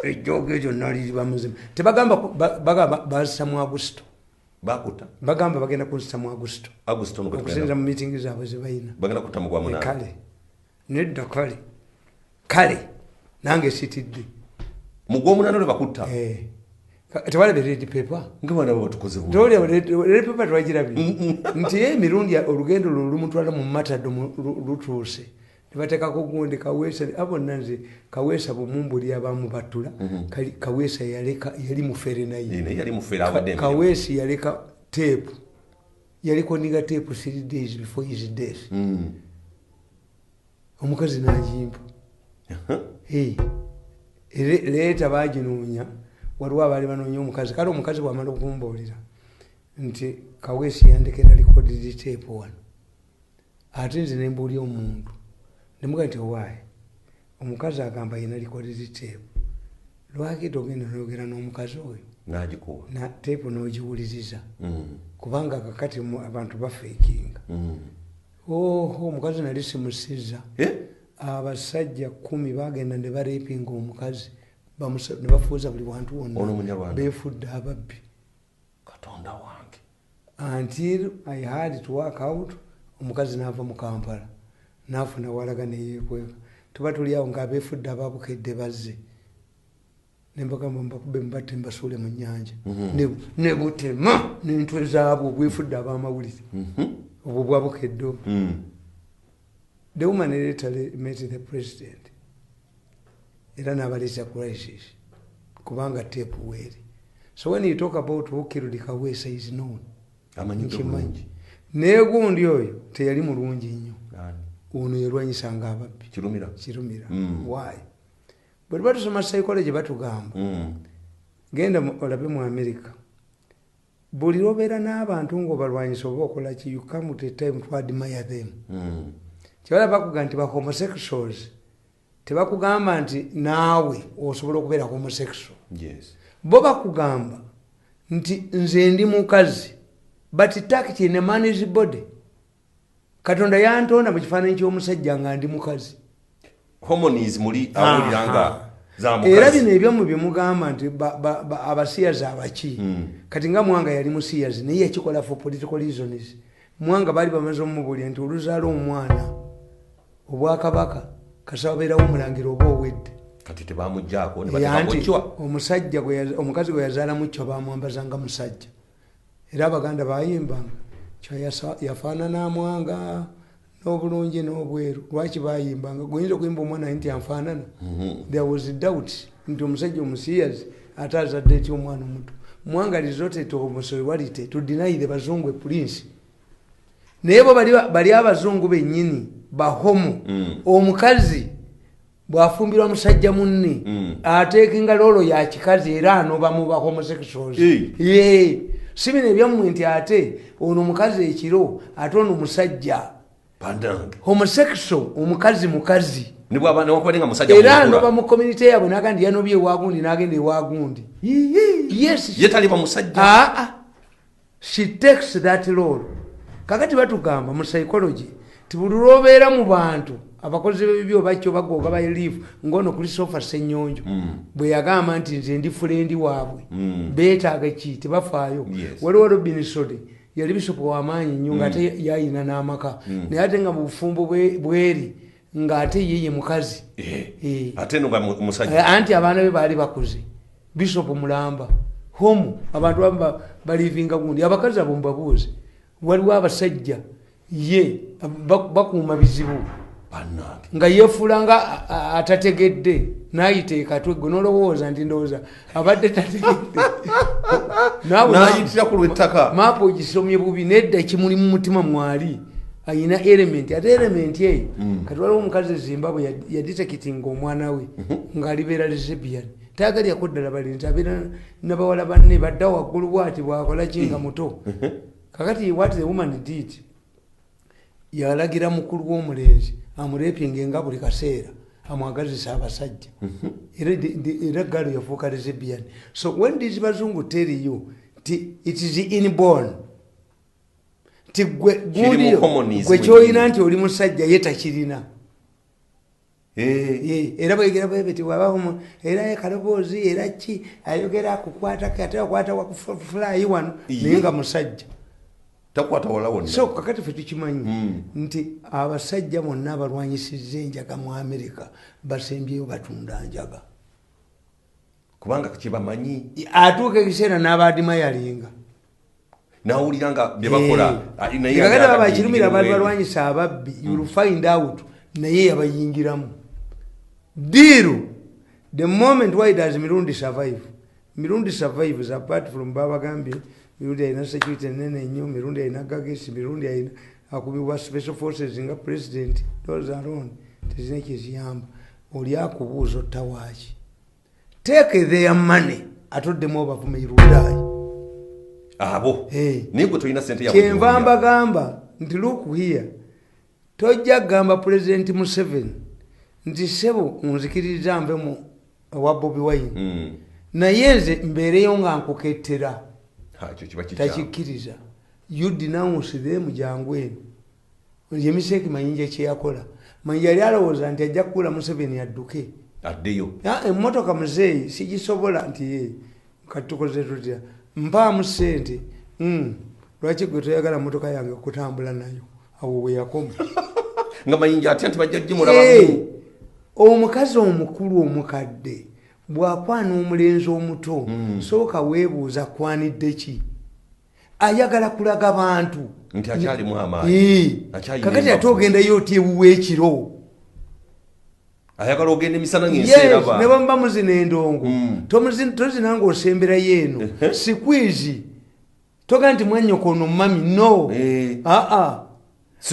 ejjoogo ekyo nali bamuzima tebagamba bazisa mu Augusito bakuta bagamba bagenda kuzisa mu Augusito okusinza mu meeting zaabwe zebayina bagenda kutta mu gwa munana kale nedda kale nange sitidde mu gwa munana bakutta tewalabye red paper ngabana batukoze bu tewalabye red paper twagirabye nti emirundi olugendo lumutwala mu matado lutuuse nibateekako gundi Kaweesa abo nanze Kaweesa bumumbuli abamu batula Kaweesa yali mufere naye yali mufere abadde Kaweesa yaleka tape yaliko niga tape 3 days before his death omukazi najimpa leeta baginoonya waliwo abaali banoonya omukazi kale omukazi bwamala okumbuulira nti Kaweesa yandekera recorded tape wano ate nze nembuulya omuntu nemuga nti owaaye omukazi agamba yina recorded tape lwaki togenda noyogera n'omukazi oyo n'agikuwa na tape n'ogiwuliriza kubanga kakati abantu bafeekinga omukazi nali simusiza abasajja 10 bagenda ne barepinga omukazi ne bafuuza buli wantu wonna beefudde ababbi katonda wange until I had to work out omukazi n'ava mu Kampala n'afuna walaga neyeekweka tuba tuli awo ng'abeefudde ababukedde bazze nembagamba mbakube mbatte mbasuule mu nnyanja ne butema n'entwe zaabwe obwefudde ab'amawulire obwo bwabukedde the woman later met the president era n'abaleeta crisis kubanga tape weeri so when you talk about who killed Kaweesa is known amanyi neegundi oyo teyali mulungi nnyo ono yerwanyisanga ababbi kirumira why bwe tuba tusoma psychology batugamba genda olabe mu America buli lwobeera n'abantu ng'obalwanyisa oba okola ki you come to a time to admire them kyebala bakugamba nti ba homosexuals tebakugamba nti naawe osobola okubeera homosexual bo bakugamba nti nze ndi mukazi but tact in a man's body Katonda yantonda mu kifaananyi ky'omusajja nga ndi mukazi hormones muli awuliranga za mukazi era bino ebyomu byemugamba nti abasiyazi abaki kati nga Mwanga yali musiyazi naye yakikola for political reasons Mwanga baali bamaze omubulya nti oluzaala omwana obwakabaka kasabeerawo omulangira oba owedde kati tebamugjaako ne bateekamucwa omusajja omukazi gwe yazaala mucwa bamwambazanga musajja era Abaganda bayimbanga yafaanana Mwanga n'obulungi n'obweru lwaki bayimbanga goyinza okuyimba omwana nti anfaanana there was doubt nti omusajja omusiyazi ate azadde ety omwana omuto Mwanga resorted to homosexuality to deny the bazungu prince naye bo bali abazungu bennyini bahomo omukazi bwafumbirwa musajja munne ateekinga loolo ya kikazi era anoba mu ba homosexuals sibino ebyammwe nti ate ono omukazi ekiro ate ono omusajja homosexual omukazi era anoba mu community yaabwe naga ndi yanobye ewagundi nagenda ewagundi she takes that role kakati batugamba mu psychology tibuli lwobeera mu bantu abakozi b'ebibi oba kyo bagooga bayiriifu ng'ono Christopher Ssenyonjo bwe yagamba nti nze ndi fulendi waabwe beetaaga ki tebafaayo waliwo Robin Sode yali bisopo w'amaanyi nnyo ng'ate yayina n'amaka naye ate nga mu bufumbo bweri ng'ate yeye mukazi anti abaana be baali bakuze bisopo mulamba homu abantu abamu balivinga gundi abakazi abo mubabuuze waliwo abasajja ye bakuuma bizibu nga yefuula nga atategedde nayiteeka twegwe nolowooza nti ndowooza abadde tategedde nayitira ku lw'ettaka maapu ogisomye bubi nedda kimuli mu mutima mwali ayina element ate element eyo kati waliwo omukazi Zimbabwe yaditekitinga omwana we ng'alibeera lesbian tayagalyako ddala balinzi abeera nabawala banne badda waggulu bwati bwakola kinga muto kakati what the woman did yalagira mukulu w'omulenzi amurepinga nga buli kaseera amwagazisa abasajja era galo yafuuka lesbian so when these bazungu tell you it is inborn ti gwe kyoyina nti oli musajja ye takirina era bwegera bwebeti wabamu era kaloboozi era ki ayogera kukwata kate akwata wakufulayi wano naye nga musajja takwata wala wonna. So kakati ffe tukimanyi nti abasajja bonna abalwanyisizza enjaga mu Amerika basembyeyo batunda njaga kubanga kibamanyi atuuka ekiseera n'abaadima yalinga nawulira nga bye bakola kakati babakirumira abantu balwanyisa ababbi you'll find out naye yabayingiramu diru the moment why does Mirundi survives apart from babagambye Mirundi ayina security nene nnyo, Mirundi ayina gagesi, Mirundi ayina akubibwa special forces nga president, those alone tezina kyeziyamba. Oli akubuuza ottawaaki take their money atoddemu obavuma irudaayi abo nigwe toyina sente ya kyenva mbagamba nti look here tojja gamba president Museveni nti sebo nzikiriza nve mu wa Bobi Wine naye nze mbeereyo nga nkukettera takikkiriza you denounce them jangu eno yemiseki Mayinja kyeyakola Mayinja yali alowooza nti ajja kukula Museveni adduke addeyo emmotoka muzeeyi sigisobola nti ye kati tukoze tutya mpaamu ssente lwaki gwe toyagala motoka yange kutambula nayo awo we yakoma nga Mayinja atya nti bajja gimulabamu omukazi omukulu omukadde bw'akwana omulenzi omuto sooka weebuuza kwanidde ki ayagala kulaga bantu nti akyalimu amaanyi kakati ate ogendayo oti ewuwa ekiro ayagala ogenda emisana ng'enseeraba ne bamba muzina endongo tozina ng'osemberayo eno sikwizi toga nti mwannyoko ono mami no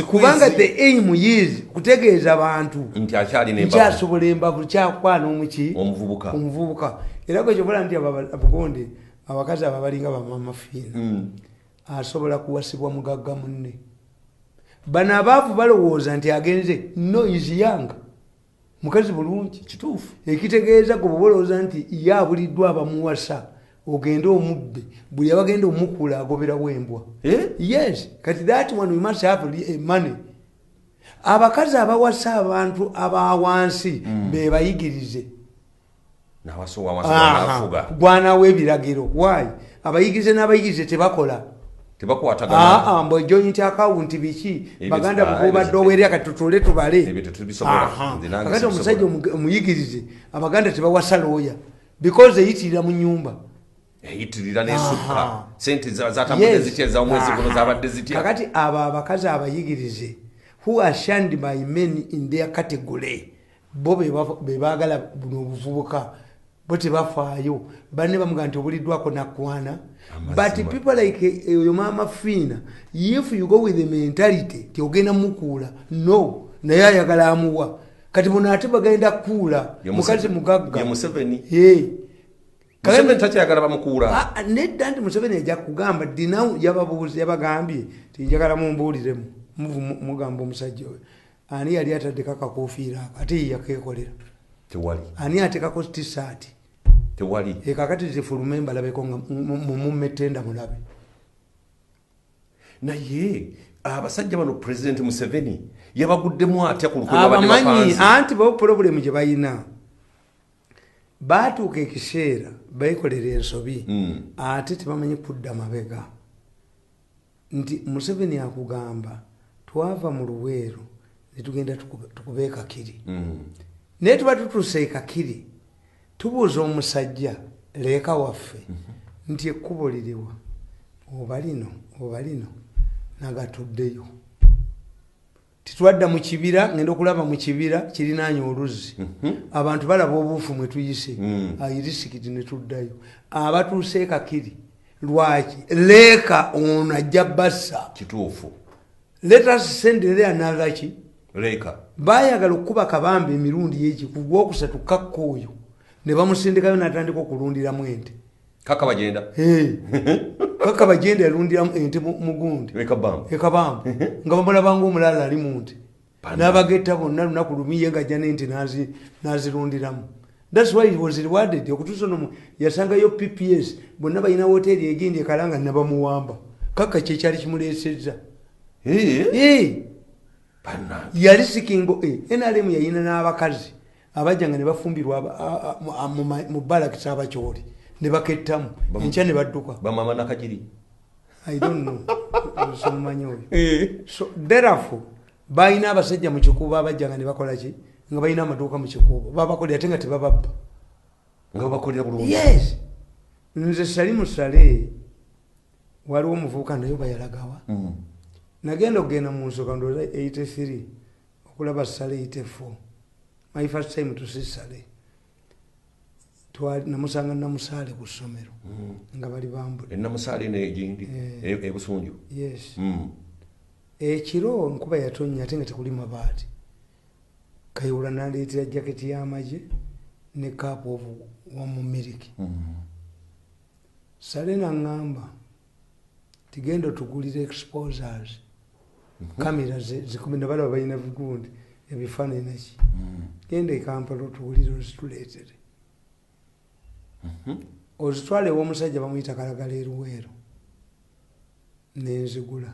kubanga the aim is kutegeeza abantu nti akyalina nkyasobola embavu kyakwana omuki omuvubuka era gwe kyobola nti abagonde abakazi abo balinga bamama fiina asobola kuwasibwa mugagga munne bano abaavu balowooza nti agenze no is young mukazi bulungi kituufu ekitegeeza gwe bolowooza nti ye abuliddwa abamuwasa ogenda omubbe buli abagenda omukula agoberawo embwa yes kati that one we must have money abakazi abawasa abantu abawansi bebayigirize gwanawo ebiragiro why abayigirize n'abayigirize tebakola tebakwatagana mbu joint account biki baganda bukobadde owerera kati tutule tubale kakati omusajja omuyigirize abaganda tebawasa looya because eyitirira mu nyumba eyitirira n'esukka sente zatambudde zikyeza omwezi guno zabadde zitya kakati abo abakazi abayigirize who are shunned by men in their category bo bebaagala buno obuvubuka bo tebafaayo banne bamugaa nti obuliddwako nakwana but people like oyo maama fiina if you go with the mentality ti ogenda mukuula no naye ayagala amuwa kati buno ate bagenda kukuula mukazi mugagga Museveni takyayagala bamukuula nedda nti Museveni ajja kugamba dinawu yababuuzi yabagambye tinjagala mumbuuliremu mugamba omusajja we ani yali ataddeko akakofiira ako ate ye yakeekolera tewali ani ateekako tisaati tewali kakati zifulume mbalabeko nga mummetenda mulabe naye abasajja bano president Museveni yabaguddemu atya ku lukwe abamanyi anti bo problemu gye bayina baatuuka ekiseera beekolera ensobi ate tebamanyi kudda mabega nti Museveni akugamba twava mu Luweero netugenda tukube Kakiri naye tuba tutuuse Kakiri tubuuza omusajja leeka waffe nti ekkubo liriwa oba lino nagatuddeyo titwadda mu kibira ngenda okulaba mu kibira kirinaanye oluzzi abantu balaba obuufu mwe tuyise ayirisikiti ne tuddayo abatuuse Kakiri lwaki leeka ono ajja bassa kituufu let us send there another ki leeka baayagala okukuba kabamba emirundi yeki ku gwokusatu kakka oyo ne bamusindikayo n'atandika okulundiramu ente kaka bagenda kaka bagenda yalundiramu ente mugundi ekabamba nga bamulabanga omulala ali mu nte n'abagetta bonna lunaku lumiye ng'ajja n'ente n'azirundiramu that's why he was rewarded okutuusa ono yasangayo PPS bonna balina woteeri egindi ekalanga nabamuwamba kaka kyekyali kimuleesezza yali sikingo NRM yayina n'abakazi abajjanga ne bafumbirwa mu balakisi abakyoli ne bakettamu enkya ne badduka bamama nakajiri I don't know somumanyi oyo so therefore balina abasajja mu kikuubo abajjanga ne bakola ki nga balina amaduuka mu kikuubo babakolera ate nga tebababba nga babakolera bulungi. Yes, nze Salimu Sale waliwo omuvubuka naye bayalagawa nagenda okugenda mu nsooka ndowooza 83 okulaba Sale 84 my first time to see Sale namusanga namusaale ku ssomero nga bali bambula enamusaale negindi ebusunju. Yes, ekiro nkuba yatonnya ate nga tekuli mabaati Kayihura naleetera jaketi y'amagye ne kaapu omu miliki. Sale naŋŋamba tigenda otugulira exposers kamera zikumi ne balaba balina vigundi ebifaananyi naki genda e Kampala otugulire ozituleetere ozitwale ew'omusajja bamuyita Kalagala eruweero nenzigula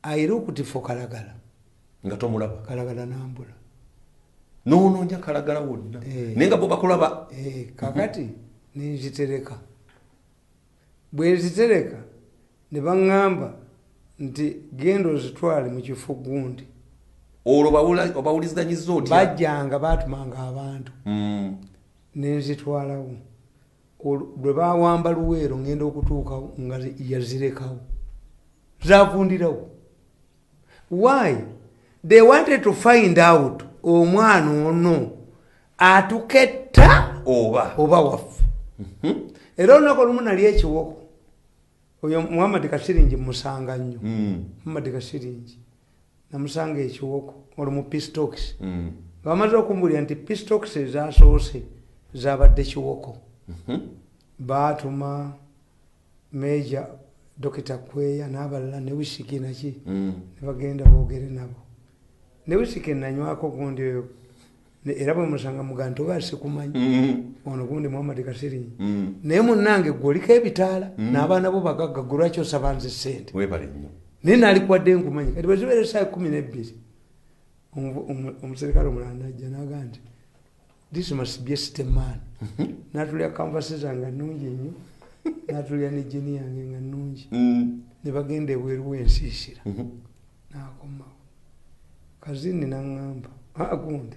ayira okutifo Kalagala nga tomulaba Kalagala nambula noonoonya Kalagala wonna naye nga bo bakulaba kakati nenzitereka bwe nzitereka ne baŋŋamba nti genda ozitwale mu kifo gundi olwo obawulizanyiza otya bajjanga baatumanga abantu nenzitwalawo bwe bawamba Luweero ngenda okutuukawo nga yazirekawo zavundirawo. Why? They wanted to find out omwana ono atuketta oba waffe. Era olunaku olumu nali ekiwoko oyo Muhammad Kasiringi musanga nnyo Muhammad Kasiringi namusanga ekiwoko olwo mu Pistox bamaze okumbulira nti Pistox ezasoose zabadde kiwoko baatuma Meja Dr. Kweya n'abalala ne Wisiki naki ne bagenda boogere nabo ne Wisiki nanywako gundi oyo era bwe musanga muganto basikumanyi ono gundi Muhammad Kasiringi naye munnange gwoliko ebitaala n'abaana bo bagagga lwaki osaba nze ssente webale nnyo naye naalikwadde nkumanyi kati bwe zibeera essaawa 12 omuserikale omulala najja n'agamba nti this must be a system man n'atulya kanvasi zange nnungi nnyo n'atulya ne jini yange nga nnungi ne bagenda ebweru w'ensiisira n'akomawo kazini n'aŋŋamba gundi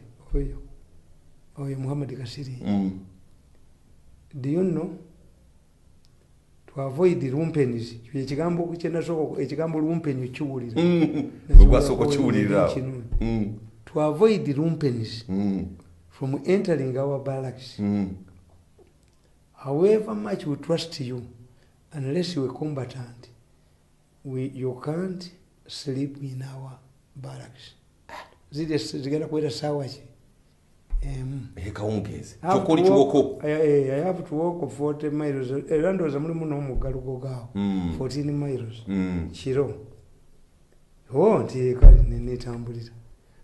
oyo Muhammad Kasiringi do you know to avoid lumpenis ekigambo kyenasooka ekigambo lumpeni okiwulira ogwasooka okiwulira to avoid lumpenis from entering our barracks however much we trust you unless you are combatant you can't sleep in our barracks zigenda kuwera saawa ki kawungezi kyokoli kiwoko I have to walk 40 miles era ndowooza mulimu n'omuggalugo gaawo 14 miles kiro nti kale netambulira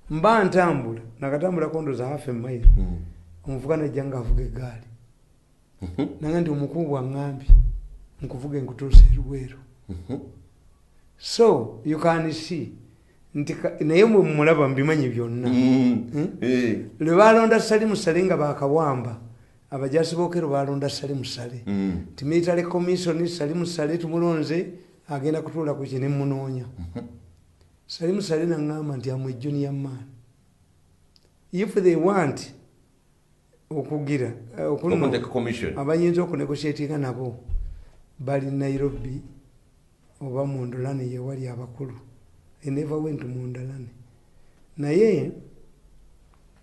mba ntambula nakatambulako ndowooza half a mile omuvuga najja nga avuga eggaali nanga nti omukulu bwaŋŋambye nkuvuga enkutuusa eruweero so you can see nti naye mwe mulaba mbimanyi byonna lwe balonda Salimu Sale nga bakawamba abajaasi bookero balonda Salimu Sale ti military commission Salimu Sale tumulonze agenda kutuula ku kine munoonya Salimu Sale naŋŋamba nti amwe junior man if they want okugira abayinza okunegotiatinga nabo bali Nairobi oba mu Ndolani yewali abakulu. I never went to Mundalani. Naye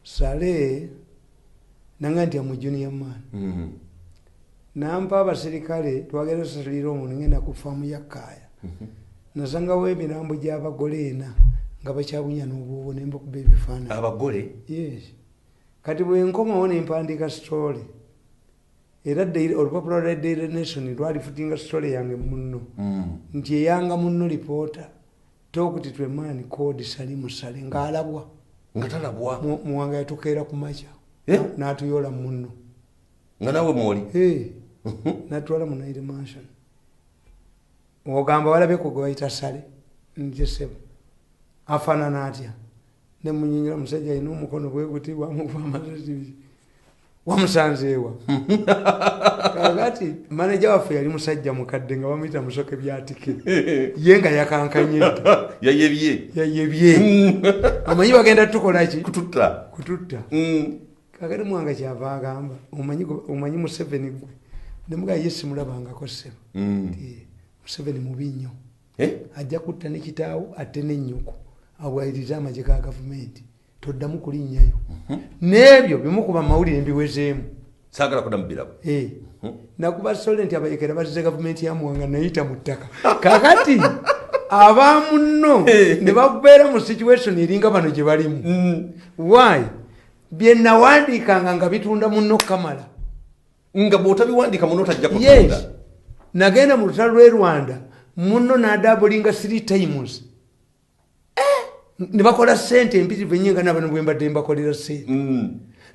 Sale nanganti amu junior man. Nampa abaserikale twagenda salira omuntu ngenda ku faamu ya Kaaya. Nasangawo emirambo gy'abagole ena nga bakyabunya n'obuubo ne mbakuba ebifaananyi. Abagole? Yes. Kati bwe nkomawo ne mpandiika story. Era olupapula lwa Daily Nation lwalifutinga story yange munno. Nti eyanga munno reporter. Talk to a man called Salimu Sale ng'alabwa. Nga talabwa? Muwanga yatukeera ku makya. N'atuyola munno. Nga nawe mwoli? N'atwala mu Naire Mansion. Ogamba walabeko gwe bayita Sale. Nje sebo. Afaanana atya. ne munyinyira musajja alina omukono bwe guti bwamukuba amasasi wamusanzeewa kakati manager waffe yali musajja mukadde nga bamuyita musoke byatike ye nga yakankanye yayebye omanyi bagenda tukolaki kututta kakati mwanga kyava agamba omanyi Museveni gwe nemuga ye simulabangako ssebo Museveni mubi nnyo ajja kutta ne kitaawo ate n'ennyoko abwayiriza amagye ga gavumenti toddamu kulinnyayo n'ebyo bimukuba mawulire mbiwezeemu saagala kudamubirabo nakuba sole nti abayekera bazize gavumenti ya Muwanga nayita mu ttaka kakati abaamu nno ne babeera mu situation eringa bano gye balimu why bye nawandiikanga nga bitunda munno kamala nga bw'otabiwandiika munno tajja kutunda nagenda mu lutalo lw'e Rwanda munno n'adaabulinga 3 times ne bakola ssente empitirivu ennyo nga n'abano bwe mbadde mbakolera ssente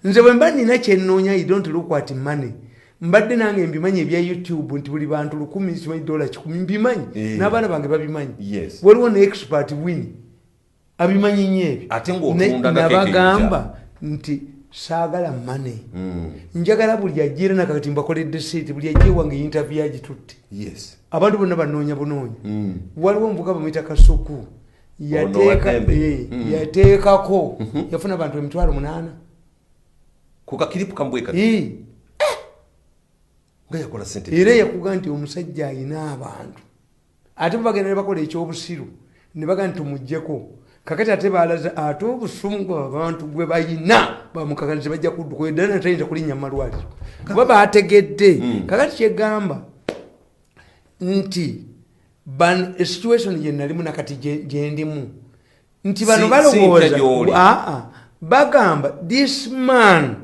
nze bwe mba nina kyennoonya I don't look at money mbadde nange mbimanyi ebya YouTube nti buli bantu $10,000 mbimanyi n'abaana bange babimanyi waliwo ne expert win abimanyi nnyo ebyo nabagamba nti saagala money njagala buli ajjira nakati mbakoledde sente buli ajje wange interview agitutte abantu bonna banoonya bunoonya waliwo omuvuga bamuyita Kasuku yateekako yafuna abantu 8,000 ku kakiripu kambweka nga yakola sente era yakuga nti omusajja alina abantu ate bagenda ne bakola ekyobusiru ne baga nti tumuggyeko kakati ate balaza ate obusungu abantu gwe bayina bamukakaliza bajja kudduka eddala tayinza kulinnya mu malwaliro kuba bategedde kakati kyegamba nti situation gye nalimu nakati gye ndimu nti bano balowooza bagamba this man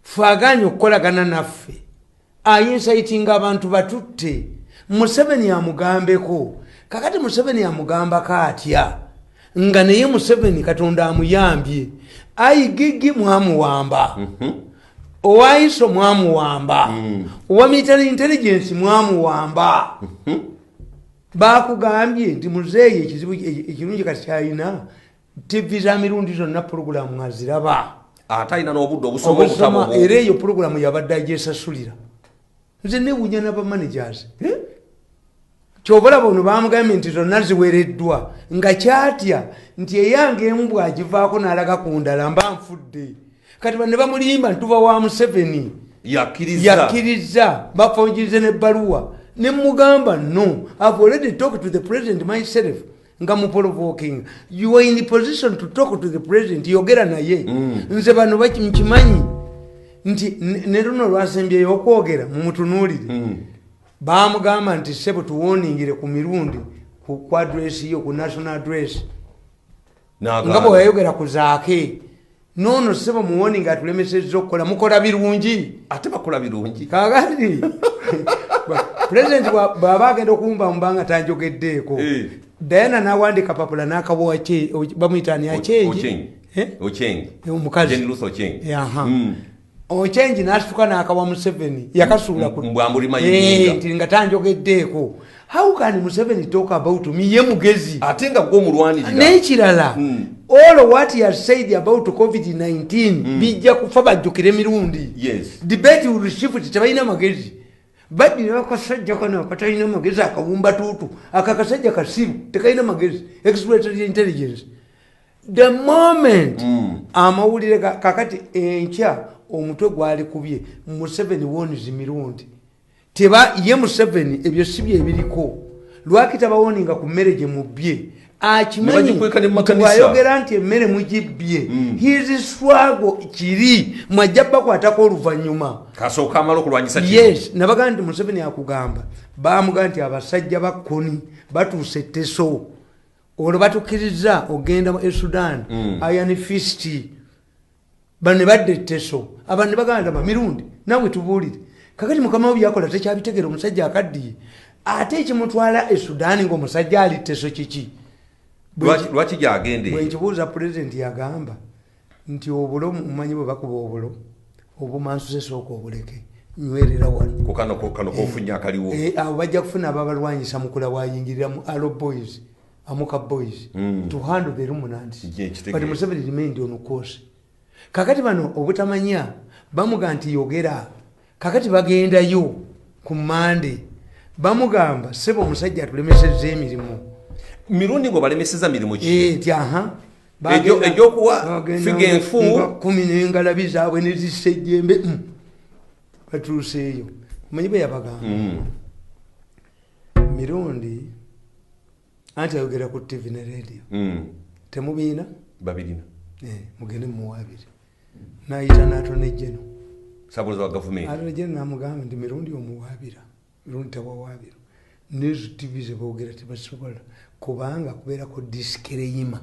faganya okukolagana naffe ayinsaitinga abantu batutte Museveni amugambeko kakati Museveni amugambako atya nga naye Museveni Katonda amuyambye ayigigi mwamuwamba owaiso mwamuwamba owa military intelligence mwamuwamba bakugambye nti muzeeyi ekizibu ekirungi kati kyalina TV za mirundi zonna puroguramu mwaziraba ate alina n'obudde obusoma era eyo puroguramu yabadde agyesasulira nze newunya n'abamanagers kyobalaba ono bamugambye nti zonna ziwereddwa nga kyatya nti eyange embwa agivaako n'alaga ku ndala mba nfudde kati bane bamulimba ntuba wa Museveni yakkiriza bafonjirize n'ebbaluwa ne mugamba no I've already talked to the president myself nga muprovoking you are in the position to talk to the president yogera naye nze bano bakimanyi nti ne luno lwasembyeyo okwogera mu mutunuulire bamugamba nti sebo tuwoningire ku mirundi ku address yo ku national address nga bwe yayogera ku zaake nono sebo muwoninga atulemesezza okukola mukola birungi ate bakola birungi kakati president bw'aba agenda okumba mubanga tanjogeddeeko Diana nawandika papula n'akabowa kye bamuyitani achenji omukazi ochenji n'asituka n'akawa Museveni yakasuula nti nga tanjogeddeeko how can Museveni talk about me ye mugezi ate nga gw'omulwanirira n'ekirala all what he has said about COVID-19 bijja kufa bajjukire mirundi debate will shift tebalina magezi badira akasajja kana katalina magezi akawumba tutu akakasajja kasiru tekalina magezi exploitable intelligence the moment amawulire kakati enkya omutwe gwali kubye Museveni wonizi mirundi teba ye Museveni ebyo sibye ebiriko lwakita bawoninga ku mmere gye mubye akimanyi ayogera nti emmere mugibye his struggle kiri mwajja bakwatako oluvannyuma kasooka amala okulwanyisa yes nabaga nti Museveni akugamba bamuga nti abasajja bakoni batuuse Teso olwo batukkiriza ogenda mu Sudan Iron Fist bane badde Teso abantu baganda mirundi nawe tubuulire kakati mukama we yakola tekyabitegera omusajja akaddiye ate ekimutwala Sudan ng'omusajja ali Teso kiki lwaki gyagende bwenkibuuza president yagamba nti obulo mumanyi bwe bakuba obulo obumansuse sooka obuleke nywerera wano kano kofunya akaliwo abo bajja kufuna ababalwanyisa mukula wayingirira mu Arrow Boys Amuka boys to handle the Rumunanti. But Museveni remained on course. Kakati bano obutamanya bamuganti yogera. Kakati bagenda yo ku Monday. Bamugamba sebo musajja tulemesezza emirimu. Mirundi ngo balemeseza mirimu ki? Ti aha. Ejo kuwa fige enfu 10 n'engalabi zaabwe ne zisejjembe. Batuuseeyo. Manyi bwe yabagamba. Mirundi anti ayogera ku TV ne radio. Temubiina? Babirina. Mugende muwabire. Nayita n'atonejjeno. Sabuza wa government. Atonejjeno n'amugamba nti Mirundi omuwaabira. Mirundi tawawaabira. Nezo TV ze boogera tebasobola kubanga kubeerako diskereyima.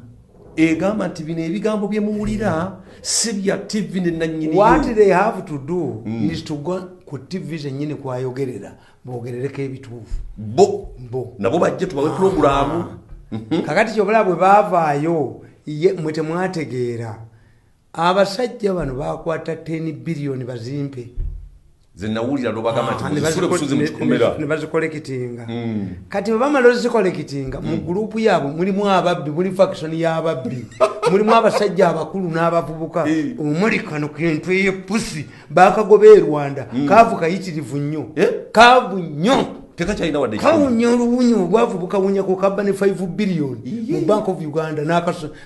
Egamba nti bino ebigambo bye muwulira si bya TV ne nannyini. What they have to do is to go ku TV zennyini kwayogerera boogerereko ebituufu. Bo. Nabo bajje tubawe programu. Kakati kyobala bwe baavaayo mwe temwategeera. Abasajja bano bakwata 10 billion bazimpe. Zinawulira ndo bagamba nti musule busuzi mutukomera. Ne bazikolekitinga. Kati bwe bamala ozikolekitinga mu group yaabo mulimu ababbi, muli faction y'ababbi. Mulimu abasajja abakulu n'abavubuka. Omuli kano kintu y'eppusi bakagobe e Rwanda. Kaavu kayitirivu nnyo. Kaavu nnyo. Teka China wadde. Kaavu nnyo olubunyo bwavubuka bunya ko kabba ne 5 billion mu Bank of Uganda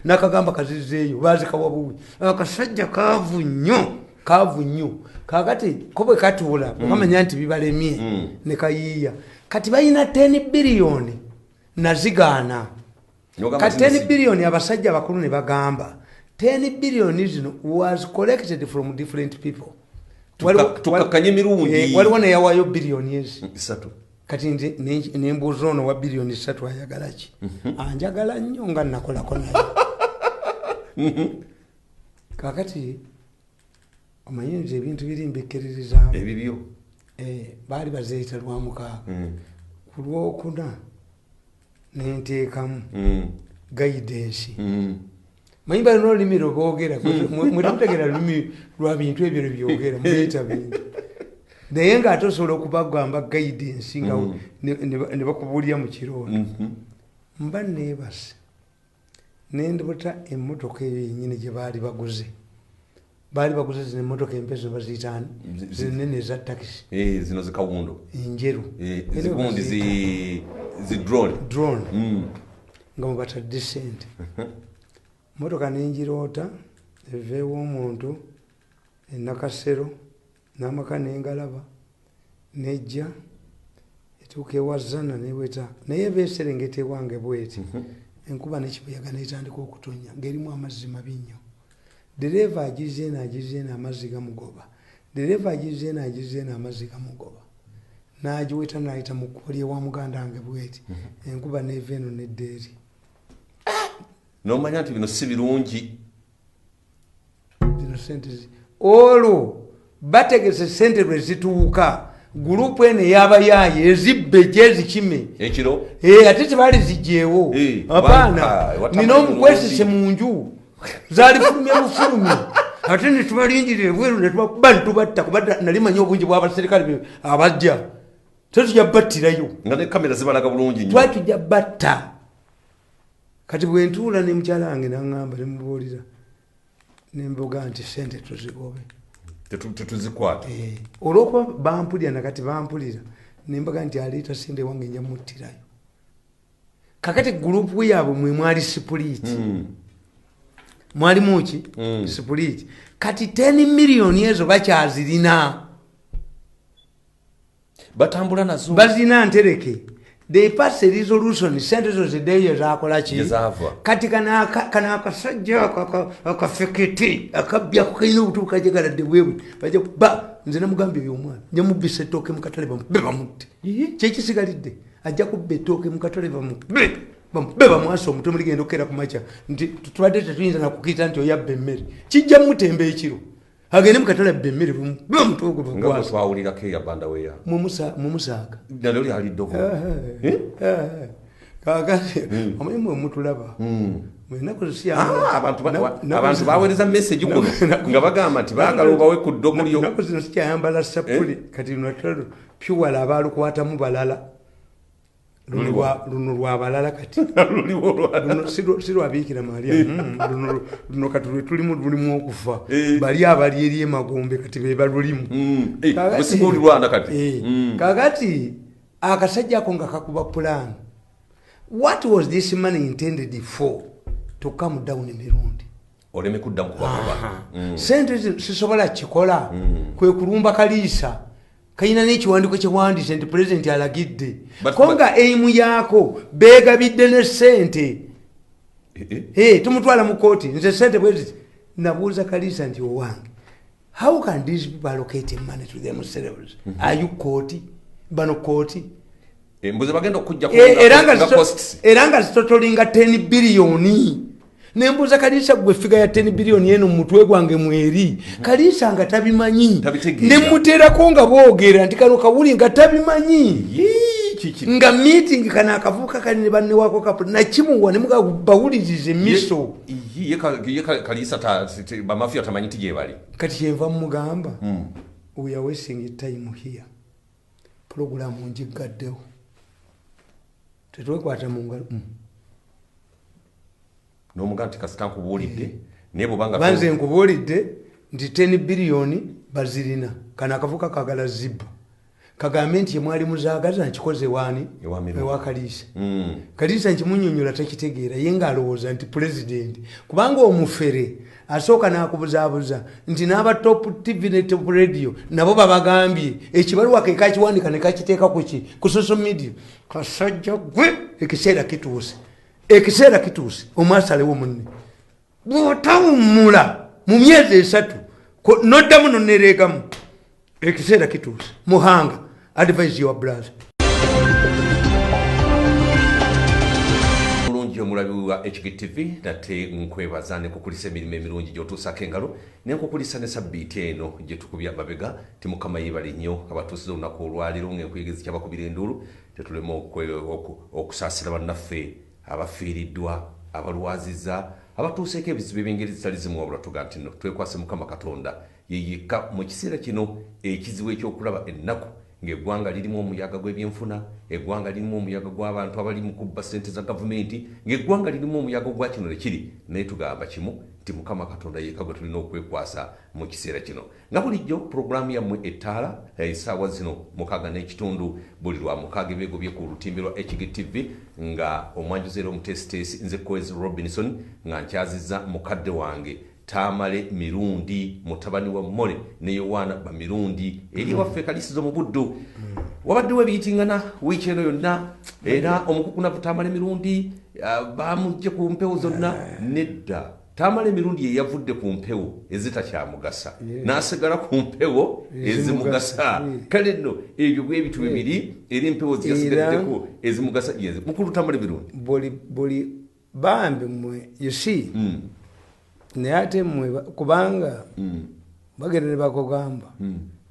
n'akagamba kazizeeyo baazikawa buwi. Akasajja kaavu nnyo. Kaavu nnyo. Kakati kobe katula bakamanya nti bibalemye ne kayiya. Kati bayina 10 billion nazigaana. Kati 10 billion abasajja bakulu ne bagamba 10 billion zino was collected from different people. Tukakanye mirundi. Waliwo ne yawayo billion yezi. 3. Kati nembuuza ono wa billion 3 ayagala ki? Anjagala nnyo nga nakolako naye. Kakati amayinza ebintu biri mbikiririzaamu. Ebibyo. Baali bazeeyita Lwamukaaga. Ku Lwokuna nenteekamu guidance. Manyi balina olulimi lwe boogera. Mwe temutegeera lulimi lwa bintu ebyo byogera muyita bintu. Naye ng'ate osobola okubagamba guidance nga ne bakubuulira mu kirooto. Mba neebase. Nendibuta emmotoka eyo yennyini gye baali baguze. Baali baguze zino emmotoka empezo baziyitaani zinene eza takisi. Zino zikawundo. Enjeru. Zigundi zi drone. Nga mubatadde ssente. Mmotoka n'engiroota eveewo omuntu enakasero n'amaka n'engalaba nejja etuuka ewa Zana neweta naye beeserengeta ewange bweti enkuba n'ekibuyaga n'etandika okutonya ng'erimu amazzi mabi nnyo. Dereva agizeena amazzi gamugoba. Dereva agizeena amazzi gamugoba. N'agiweta n'ayita mu kkubo ly'ewa muganda wange bweti enkuba n'eva eno n'eddeeri. N'omanya nti bino si birungi. Zino sente olwo bategese sente lwe zituuka gurupu eno ey'abayaaye ezibbe gyezikime ekiro ate tebaali ziggyeewo apaana nina omukwesise mu nju zaali fulumye bufulumi ate ne tubalingira ebweru ne tubakuba ne tubatta kuba nali manyi obungi bw'abaserikale abajja tetujja battirayo nga ne kamera zibalaga bulungi nnyo twatujja batta. Kati bwe ntuula ne mukyala wange n'aŋŋamba ne mubuulira ne mbuga nti sente tuzigobe tetuzikwata. Olw'okuba bampulira nakati bampulira ne mbaga nti aleeta sente wange nja muttirayo. Kakati gurupu yaabwe mwe mwali sipuliti. Mwali muki? Sipuliti. Kati 10 million ezo bakyazirina. Batambula nazo. Bazina ntereke. They pass a resolution sente zo zideyo zakola ki? Kati kana akasajja akafekete akabya kukayina obutuuka jegaladde bwewe bajja ba nze namugambye oyo omwana nja mubbisa ettooke mu katale bamutte kyekisigalidde ajja kubba ettooke mu katale bamutte bamwasa omutwe muligenda okukera ku makya nti tubadde tetuyinza nakukiyita nti oyabba emmere kijja mutemba ekiro agende mu katale abba emmere bamutwe ogwo nga twawulirako eyabanda weya mumusaaga nalyo lyaliddoko kakati omanyi mwe mutulaba abantu baweereza message kuno nga bagamba nti baagala obawe ku ddogo lyo. Naku zino sikyayambala sapuli kati natalo pyuwala abaalukwatamu balala luno lwabalala kati si lwabiikira Maria luno kati lulimu okufa bali abali eri emagombe kati be balulimu kakati akasajja ako nga kakuba plan. What was this money intended for? To come down emirundi oleme kuddamu kubakuba sente sisobola kikola kwe kulumba Kaliisa kayina n'ekiwandiiko kyewandiise nti president alagidde ko nga eimu yaako beegabidde ne sente tumutwala mu kooti nze sente bweziti nabuuza Kaliisa nti owange how can these people allocate money to themselves? Are you kooti bano kooti mbuze bagenda okujja era nga zitotolinga 10 biliyoni nembuuza Kaliisa gwe figa ya 10 biliyoni eno mutwe gwange mweri Kaliisa nga tabimanyi nemuteerako nga boogera nti kano kawuli nga tabimanyi nga meeting kana akavuuka kali ne banne waako kapo nakimuwa nemugabawulirize miso Kaliisa bamafia tamanyi tije bali kati kyenva mugamba we are wasting time here. Program njigaddewo tetwekwata mu ngalo n'omuganti kasita nkubuulidde naye bw'obanga banze nkubuulidde nti 10 biliyoni bazirina kana akavuka kagala zibba kagambe nti yemwali muzaagaza nkikoze waani ewa Kaliisa Kaliisa nkimunyonyola takitegeera ye ng'alowooza nti president kubanga omufere asooka n'akubuzaabuza nti n'aba top TV ne top radio nabo babagambye ekibaluwa ke kakiwandika ne kakiteeka ku social media kasajja gwe ekiseera kituuse omwasalewo munne bw'otawummula mu myezi 3 noddamu nonereegamu ekiseera kituuse Muhanga advise your brother. Mulungi omulabi wa HGTV nate nkwebaza ne kukulisa emirimu emirungi gy'otuusako engalo ne nkukulisa ne sabbiiti eno gye tukubya mabega timukama yeebale nnyo abatuusiza olunaku olwaliro ng'enkuyigiriza kyabakubira enduulu tetulema okusaasira bannaffe abafiiriddwa abalwaziza abatuuseeko ebizibu eby'engeri zitali zimu wabula tuga nti nno twekwase Mukama Katonda yeyekka mu kiseera kino ekizibu ekyokulaba ennaku ng'eggwanga lirimu omuyaga gw'ebyenfuna eggwanga lirimu omuyaga gw'abantu abali mu kubba ssente za gavumenti ng'eggwanga lirimu omuyaga gwa kino nekiri naye tugamba kimu nti Mukama Katonda yekka gwe tulina okwekwasa mu kiseera kino nga bulijjo puroguraamu yammwe ettaala essaawa zino 6:30 buli lwa 6 beegobye ku lutimbe lwa HGTV nga omwanjuzi era omutesitesi nze Koezi Robinson nga nkyazizza mukadde wange Tamale Mirundi mutabani wa Mole ne Yowana Bamirundi eri waffe Kalisizo mu buddu wabadde webiyitingana wiiki eno yonna era omukukuna Tamale Mirundi bamujje ku mpewo zonna nedda Tamale Mirundi ye yavudde ku mpewo ezitakyamugasa n'asigala ku mpewo ezimugasa kale nno ebyo bwebitu bibiri eri empewo ziyasigaddeko ezimugasa yeze mukulu Tamale Mirundi boli bambi mwe you see naye ate mmwe kubanga bagenda ne bakugamba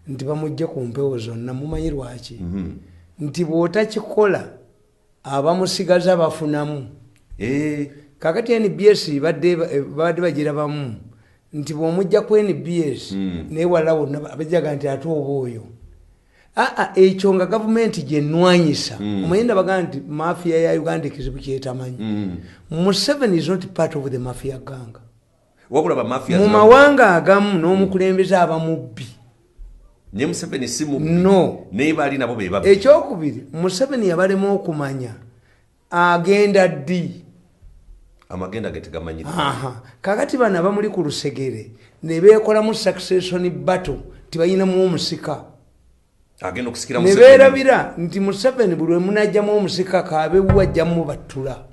nti bamujje ku mpewo zonna mumanyi lwaki nti bw'otakikola abamusigaza bafunamu kakati NBS badde bagirabamu nti bw'omujja ku NBS naye wala wonna bajaga nti ate oba oyo ekyo nga gavumenti gyenwanyisa omanyi ndabaga nti mafia ya Uganda ekizibu kyetamanyi Museveni is not part of the mafia gang mu mawanga agamu n'omukulembeze abamubbi ne Museveni si mubbi no naye bali nabo be babbi ekyokubiri Museveni yabalema okumanya agenda ddi amagenda getegamanyi kakati bana bamuli ku lusegere ne beekolamu succession battle tibayinamu omusika agenda okusikira Museveni ne beerabira nti Museveni buli we munajjamu omusika kaabebuwa ajjamu battula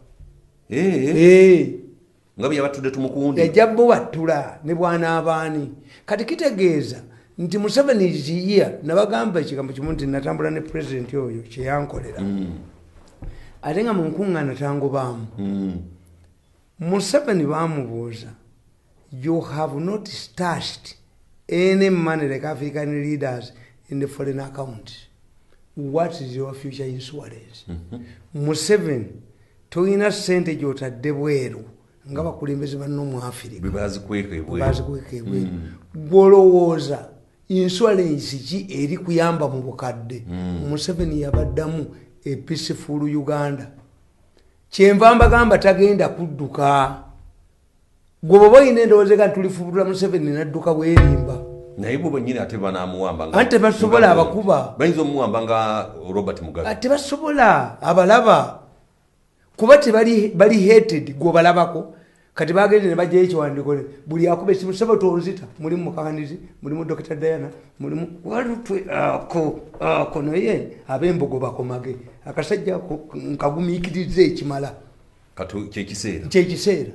nga bya batudde tumukundi yajjabbo battula ne bwana abaani kati kitegeeza nti Museveni yiya nabagamba ekigambo kimu nti natambula ne president oyo kyeyankolera ate nga mu nkuŋŋaana tangobaamu Museveni baamubuuza you have not stashed any money like African leaders in the foreign account. What is your future insurance? Museveni toyina sente gy'otadde bweru nga bakulembeze banno mu Africa bazikweka ebweru gw'olowooza insurance ki eri kuyamba mu bukadde Museveni yabaddamu a peaceful Uganda. Kyenva mbagamba tagenda kudduka. Gwe bw'oba olina endowooza nga tulifubulula Museveni n'adduka bwerimba. Naye bo bennyini ate banaamuwamba nga. Ate tebasobola abakuba. Bayinza omuwamba nga Robert Mugabe. Ate tebasobola abalaba. Kuba bali hated gwe balabako. Kati bagende ne bajjayo ekiwandiiko buli akuba esimu Sabato Onzita mulimu mukakanizi mulimu Dr. Diana mulimu walutwe ako naye ab'embogo bakomage akasajja nkagumiikiriza ekimala kati kyekiseera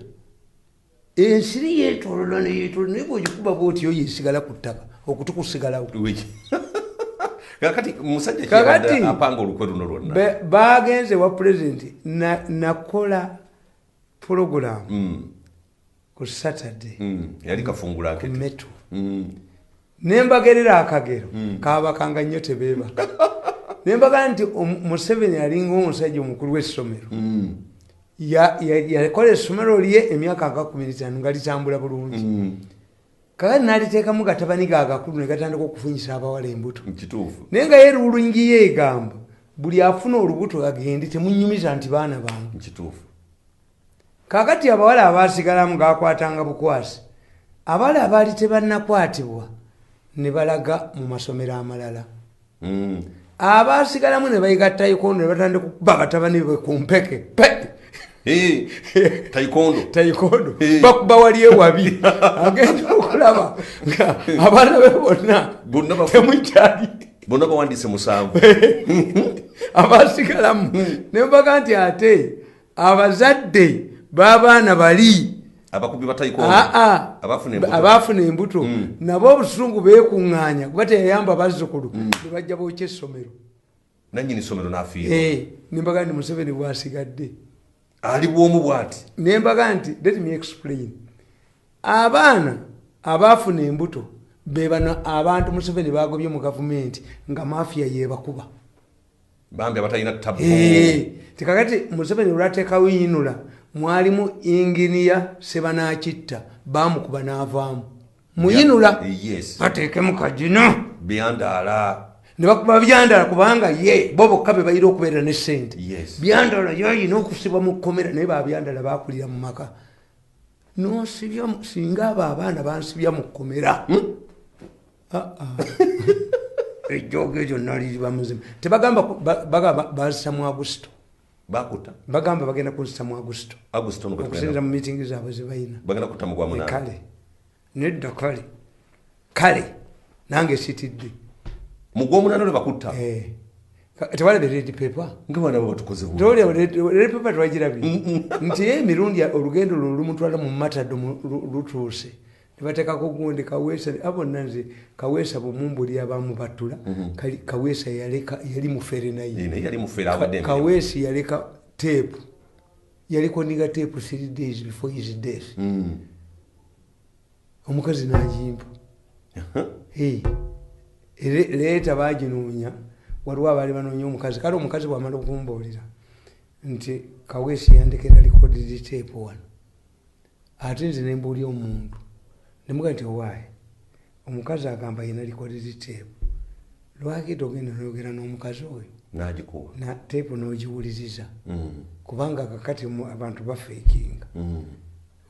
ensiri yeetolola neyeetolola naye bw'ogikuba bw'otyo yeesigala ku ttaka okutukusigalawo kakati musajja apanga olukwe luno lwonna bagenze wa pulezidenti nakola program ku Saturday yali kafungula ku Metu nembagerera akagero kabakanga nnyo tebeeba nembaga nti Museveni alinga omusajja omukulu w'essomero yakola essomero lye emyaka nga 15 nga litambula bulungi kakati n'aliteekamu gatabani gaagakulu ne gatandika okufunyisa abawala embuto naye nga ye rulingi yeegamba buli afuna olubuto agende temunyumiza nti baana bange kakati abawala abaasigalamu gaakwatanga bukwasi abawala abaali tebannakwatibwa ne balaga mu masomero amalala abaasigalamu ne bayiga tayikondo ne batandika okuba batabani be ku mpeke tayikondo bakuba wali ewabi agenda okulaba nga abaana be bonna temukyali bonna bawandise 7 abaasigalamu ne mbaga nti ate abazadde babaana bali abakubi batayikondo abafuna embuto nabo obusungu beekuŋŋaanya kuba teyayamba bazzukulu ne bajja bookya essomero nannyini ssomero n'afiirwa nembaga nti Museveni bw'asigadde ali bwomu bw'ati nembaga nti let me explain abaana abaafuna embuto be bano abantu Museveni bagobye mu gavumenti nga mafiya yebakuba bambi abatalina tabu tekakati Museveni olwateekawo yinula mwalimu inginiya Sebanakitta bamukuba n'avaamu muyinula bateekemu kagino byandala ne bakuba byandala kubanga ye bo bokka be bayira okubeera ne ssente byandala yayina okusibwa mu kkomera naye babyandala bakulira mu maka nosibya singa abo abaana bansibya mu kkomera ejjooga egyo naliriba muzima tebagamba bazisa mu Augusito bakuta bagamba bagenda kunzisa mu Augusito okusinziira mu meeting zaabwe ze bayina bagenda kutta mu gwamunana kale nedda kale nange sitidde mu gwomunana lwe bakutta tewalabye red paper nga baana batukoze red paper twagirabye nti emirundi olugendo lwo lumutwala mu matado lutuuse nebateekako gundi Kaweesa abonna nze Kaweesa bumumbuli abamubatula Kaweesa yali mufere naye Kaweesa yaleka tape yaliko niga tape 3 days before his death omukazi n'agimpa leeta baginoonya waliwo abaali banoonya omukazi kale omukazi bw'amala okumbuulira nti Kaweesa yandekera recorded tape wano ate nze ne mbuulya omuntu nemuga nti owaaye omukazi agamba yina recorded tape lwaki togenda noyogera n'omukazi oyo n'agikuwa na tape n'ogiwuliriza kubanga kakati abantu bafeekinga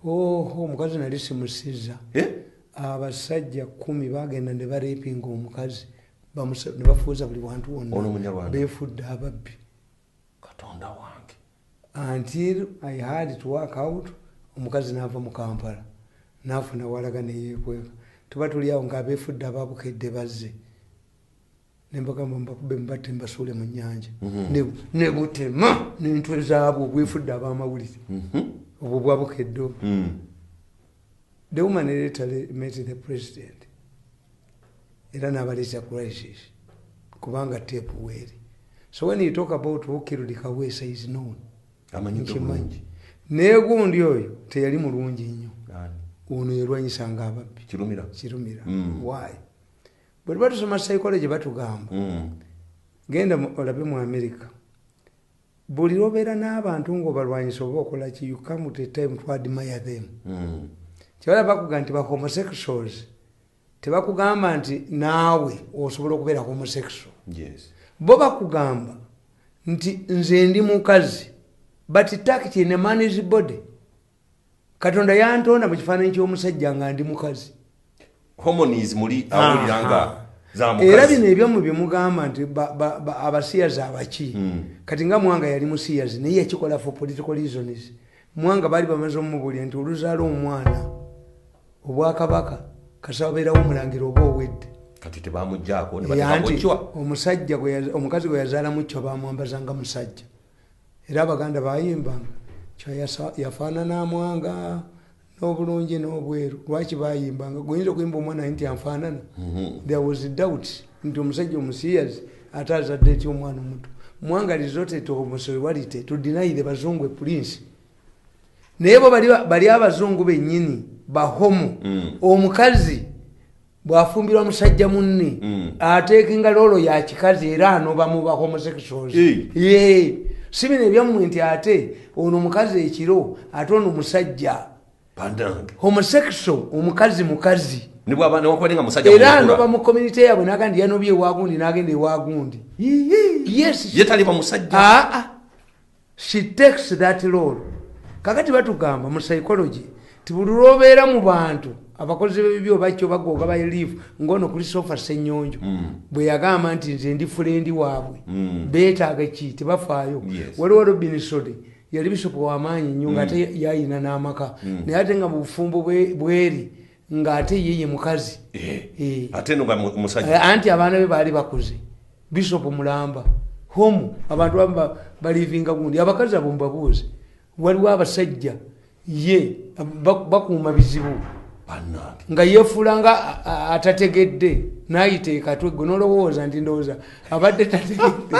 omukazi nali simusiza abasajja 10 bagenda ne bareepinga omukazi ne bafuuza buli wantu wonna beefudde ababbi katonda wange until I had to work out omukazi n'ava mu Kampala n'afuna walaga neyeekweka tuba tuli awo ng'abeefudde ababukedde bazze nembagamba mbakube mbatte mbasuule mu nnyanja ne butema n'entwe zaabwe obwefudde ab'amawulire obwo bwabukedde the woman later met the president era n'abaleeta crisis kubanga tape weeri so when you talk about who killed Kaweesa is known amanyikimanyi naye gundi oyo teyali mulungi nnyo ono yerwanyisanga ababbi kirumira why bwe tuba tusoma psychology batugamba genda olabe mu America buli lwobeera n'abantu ng'obalwanyisa oba okola ki you come to a time to admire them kyebala bakugamba nti ba homosexuals tebakugamba nti naawe osobola okubeera homosexual bo bakugamba nti nze ndi mukazi but tact in a man's body. Katonda yantonda mu kifaananyi ky'omusajja nga ndi mukazi. Hormones muli awuliranga za mukazi. Era bino ebyomu bye mugamba nti abasiyazi abaki. Kati nga Mwanga yali musiyazi naye yakikola for political reasons. Mwanga bali bamaze omubulya nti oluzaala omwana obwakabaka kasabeerawo omulangira oba owedde. Kati tebamuggyako ne bateekamukywa. Omusajja omukazi gwe yazaalamu kyo bamwambazanga musajja. Era abaganda bayimbanga kyo yafaanana Mwanga n'obulungi n'obweru. Lwaki bayimbanga? Goyinza okuyimba omwana nti anfaanana. There was doubt nti omusajja omusiyazi ate azadde ety omwana omuto. Mwanga resorted to homosexuality to deny the bazungu prince. Naye bo bali abazungu bennyini bahomo. Omukazi bwafumbirwa musajja munne ateeka engaloolo ya kikazi era anoba mu ba homosexuals. Si bino ebyammwe nti ate ono omukazi ekiro ate ono musajja homosexual omukazi era anoba mu community yaabwe n'agandi yanobye ewagundi n'agenda ewagundi. Yes, ye taliba musajja. She takes that role. Kakati batugamba mu psychology ti buli lw'obeera mu bantu abakozi b'ebibyo bakyo bagoga ba relief ngono Christopher Senyonjo bwe yagamba nti nze ndi fulendi waabwe beetaaga ki tebafaayo. Waliwo Robin Sode yali bisopo w'amaanyi nnyo ng'ate yayina n'amaka naye ate nga mu bufumbo bweri ng'ate yeye mukazi ate no musajja anti abaana be baali bakuze. Bisopo Mulamba homu abantu balivinga gundi abakazi abo mbabuuze waliwo abasajja ye bakuuma bizibu nga yefuula nga atategedde n'ayiteeka twegwe n'olowooza nti ndowooza abadde tategedde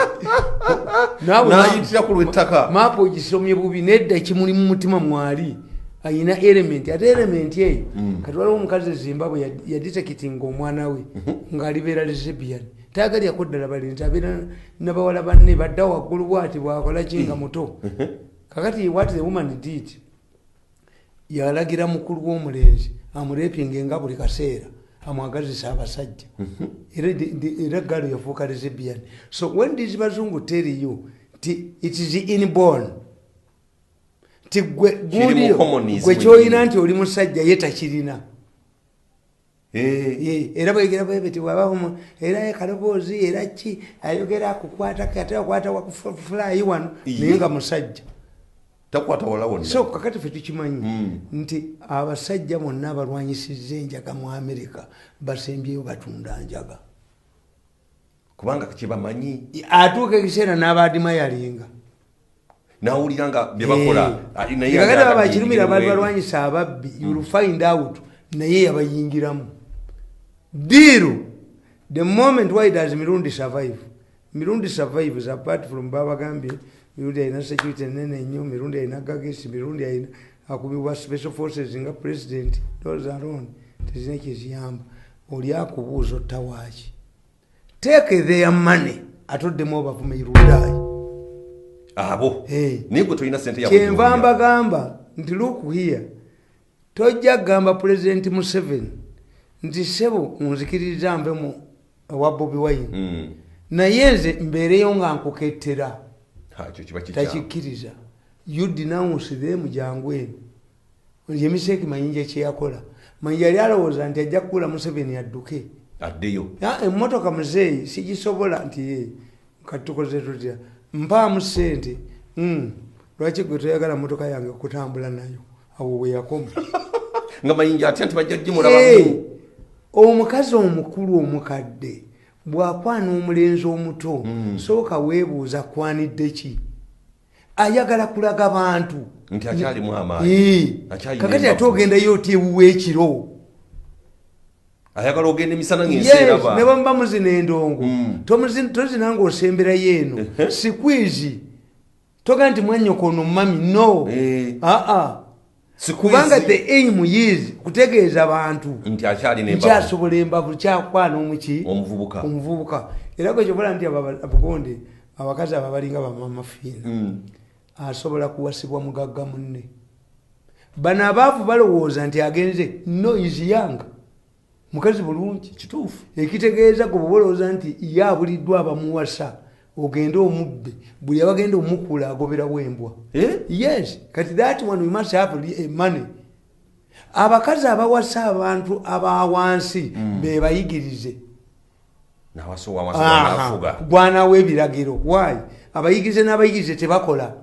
n'ayitira ku lw'ettaka maapu ogisomye bubi nedda kimuli mu mutima mwali ayina element ate element eyo kati waliwo omukazi eZimbabwe yaditekitinga omwana we ng'alibeera lesbian tayagalyako ddala bali nti abeera n'abawala banne badda waggulu bwati bwakola kinga muto. Kakati what the woman did yalagira mukulu w'omulenzi amurepinge nga buli kaseera amwagazisa abasajja era galo yafuuka lesbian. So when these bazungu tell you it is inborn ti gwe kyoyina nti oli musajja ye takirina. Era bwegera bwebeti wabamu era kaloboozi era ki ayogera kukwata kate akwata wakufulayi wano naye nga musajja takwata wala wonna. So kakati fe tukimanyi nti abasajja bonna abalwanyisizza enjaga mu America basembyeyo batunda njaga kubanga kibamanyi atuuka ekiseera n'abaadima yalinga nawulira nga bye bakola kakati babakirumira baali balwanyisa ababbi you will find out naye yabayingiramu diru. The moment why does Mirundi survive? Mirundi survives apart from Baba Gambia. Mirundi ayina security nene nnyo, Mirundi ayina gagesi, Mirundi ayina akubibwa special forces nga president. Those are on tezina kyeziyamba. Oli akubuuza ottawaaki. Take their money. Atoddemu obavume Irundayi. Abo. Naye gwe tolina ssente yaabwe. Kyenva mbagamba nti look here. Tojja gamba President Museveni nti sebo nzikiririza nve mu wa Bobi Wine. Naye nze mbeereyo nga nkukettera. Takikkiriza. You denounce them jangu eno. Yemiseeki Mayinja kye yakola. Mayinja yali alowooza nti ajja kukuula Museveni adduke. Addeyo. Emmotoka muzeeyi sigisobola nti ye kati tukoze tutya. Mpaamu ssente. Lwaki gwe toyagala mmotoka yange okutambula nayo? Awo we yakoma. Nga Mayinja atya nti bajja gimulabamu. Omukazi omukulu omukadde bw'akwana omulenzi omuto sooka weebuuza kwanidde ki? Ayagala kulaga bantu nti akyalimu amaanyi. Kakati ate ogendayo oti ewuwa ekiro. Ayagala ogenda emisana ng'enseeraba. Ne bwe muba muzina endongo tozina ng'osemberayo eno. Sikwizi toga nti mwannyoko ono mami no. Kubanga the aim is kutegeeza abantu nti akyali n'embavu kyasobola embavu kyakwana omuki omuvubuka. Era gwe kyobola nti abagonde abakazi ababalinga bamamafiina asobola kuwasibwa mugagga munne. Bano abaavu balowooza nti agenze no is young mukazi bulungi kituufu. Ekitegeeza gwe bolowooza nti ye abuliddwa abamuwasa ogende omubbe buli abagenda omukula agobera wembwa yes kati that one we must have money abakazi abawasa abantu abawansi bebayigirize gwana webiragiro why abayigirize n'abayigirize tebakola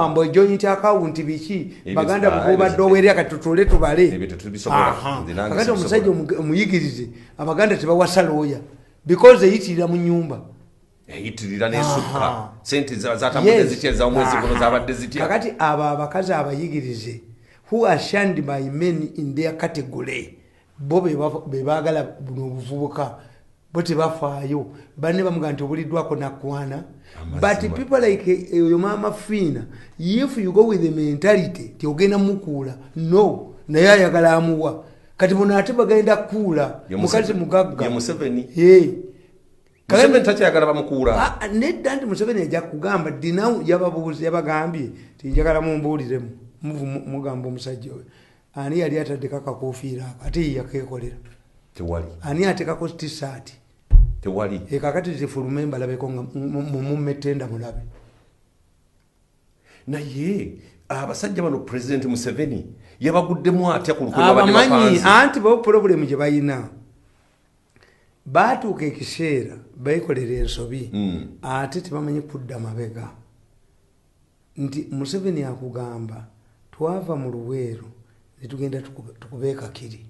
mbo joint account biki baganda bukobadde owerya katutule tubale kakati omusajja omuyigirize abaganda tebawasa looya because eyitirira mu nyumba eyitirira n'esukka sente zatamudde zitya z'omwezi guno zabadde zitya kakati abo abakazi abayigirize who are shunned by men in their category bo bebaagala buno obuvubuka bo tebafaayo banne bamuga nti obuliddwako nakwana but people like oyo maama Fiina if you go with the mentality ti ogenda mukuula no naye ayagala amuwa kati bono ate bagenda kuula mukazi mugagga Museveni takyagala bamukuula nedda nti Museveni ajja kugamba dinawu yababuuzi yabagambye tinjagala mumbuuliremu mugamba omusajja oyo ani yali ataddeko akakofiira ako ate yakeekolera tewali ani atekako tisaati tewali kakati zifulumemba labeko mumumetenda mulabe naye abasajja bano President Museveni yabaguddemu atya ku lukwe abamanyi anti bo problem gye bayina baatuuka ekiseera beekolera ensobi ate tebamanyi kudda mabega nti Museveni akugamba twava mu Luweero netugenda tukube Kakiri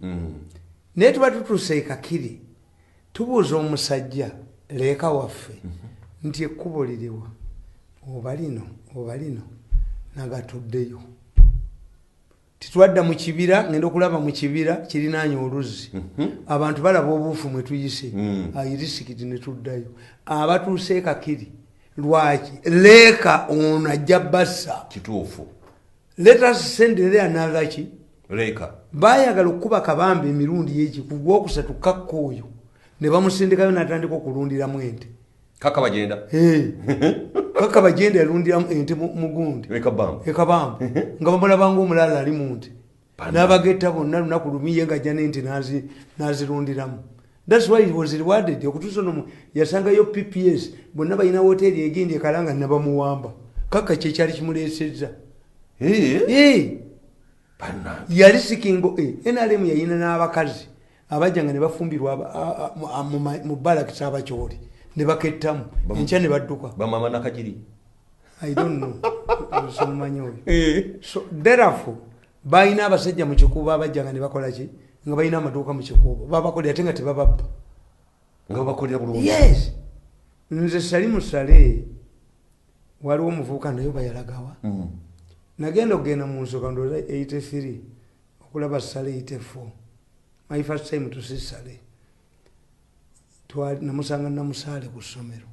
naye tuba tutuuse Kakiri tubuuza omusajja leeka waffe nti ekkubo liriwa oba lino nagatuddeyo titwadda mu kibira ngenda okulaba mu kibira kirinaanya oluzzi abantu balaba obuufu mwe tuyise ayirisikiti ne tuddayo abatuuse Kakiri lwaki leeka ono ajja bassa kituufu let us send there another ki leeka baayagala okukuba kabamba emirundi y'eki ku gwokusatu kakka oyo ne bamusindikayo n'atandika okulundiramu ente kaka bagenda kaka bagenda yalundiramu ente mugundi ekabamba nga bamulabanga omulala ali mu nte n'abagetta bonna lunaku lumiye ng'ajja n'ente n'azirundiramu that's why he was rewarded okutuusa no yasangayo PPS bonna balina woteeri egindi ekalanga nabamuwamba kaka kyekyali kimuleesezza yali sikingo NRM yayina n'abakazi abajjanga ne bafumbirwa mu balakisi abakyoli ne bakettamu enkya ne badduka bamama nakagiri I don't know somumanyi oyo so therefore balina abasajja mu kikuubo abajjanga ne bakola ki nga balina amaduuka mu kikuubo babakolera ate nga tebababba nga babakolera bulungi yes nze Salimu Sale waliwo omuvubuka nayo bayalagawa nagenda okugenda mu nsooka ndowooza 83 okulaba Sale 84 my first time to see Sale namusanga namusaale ku ssomero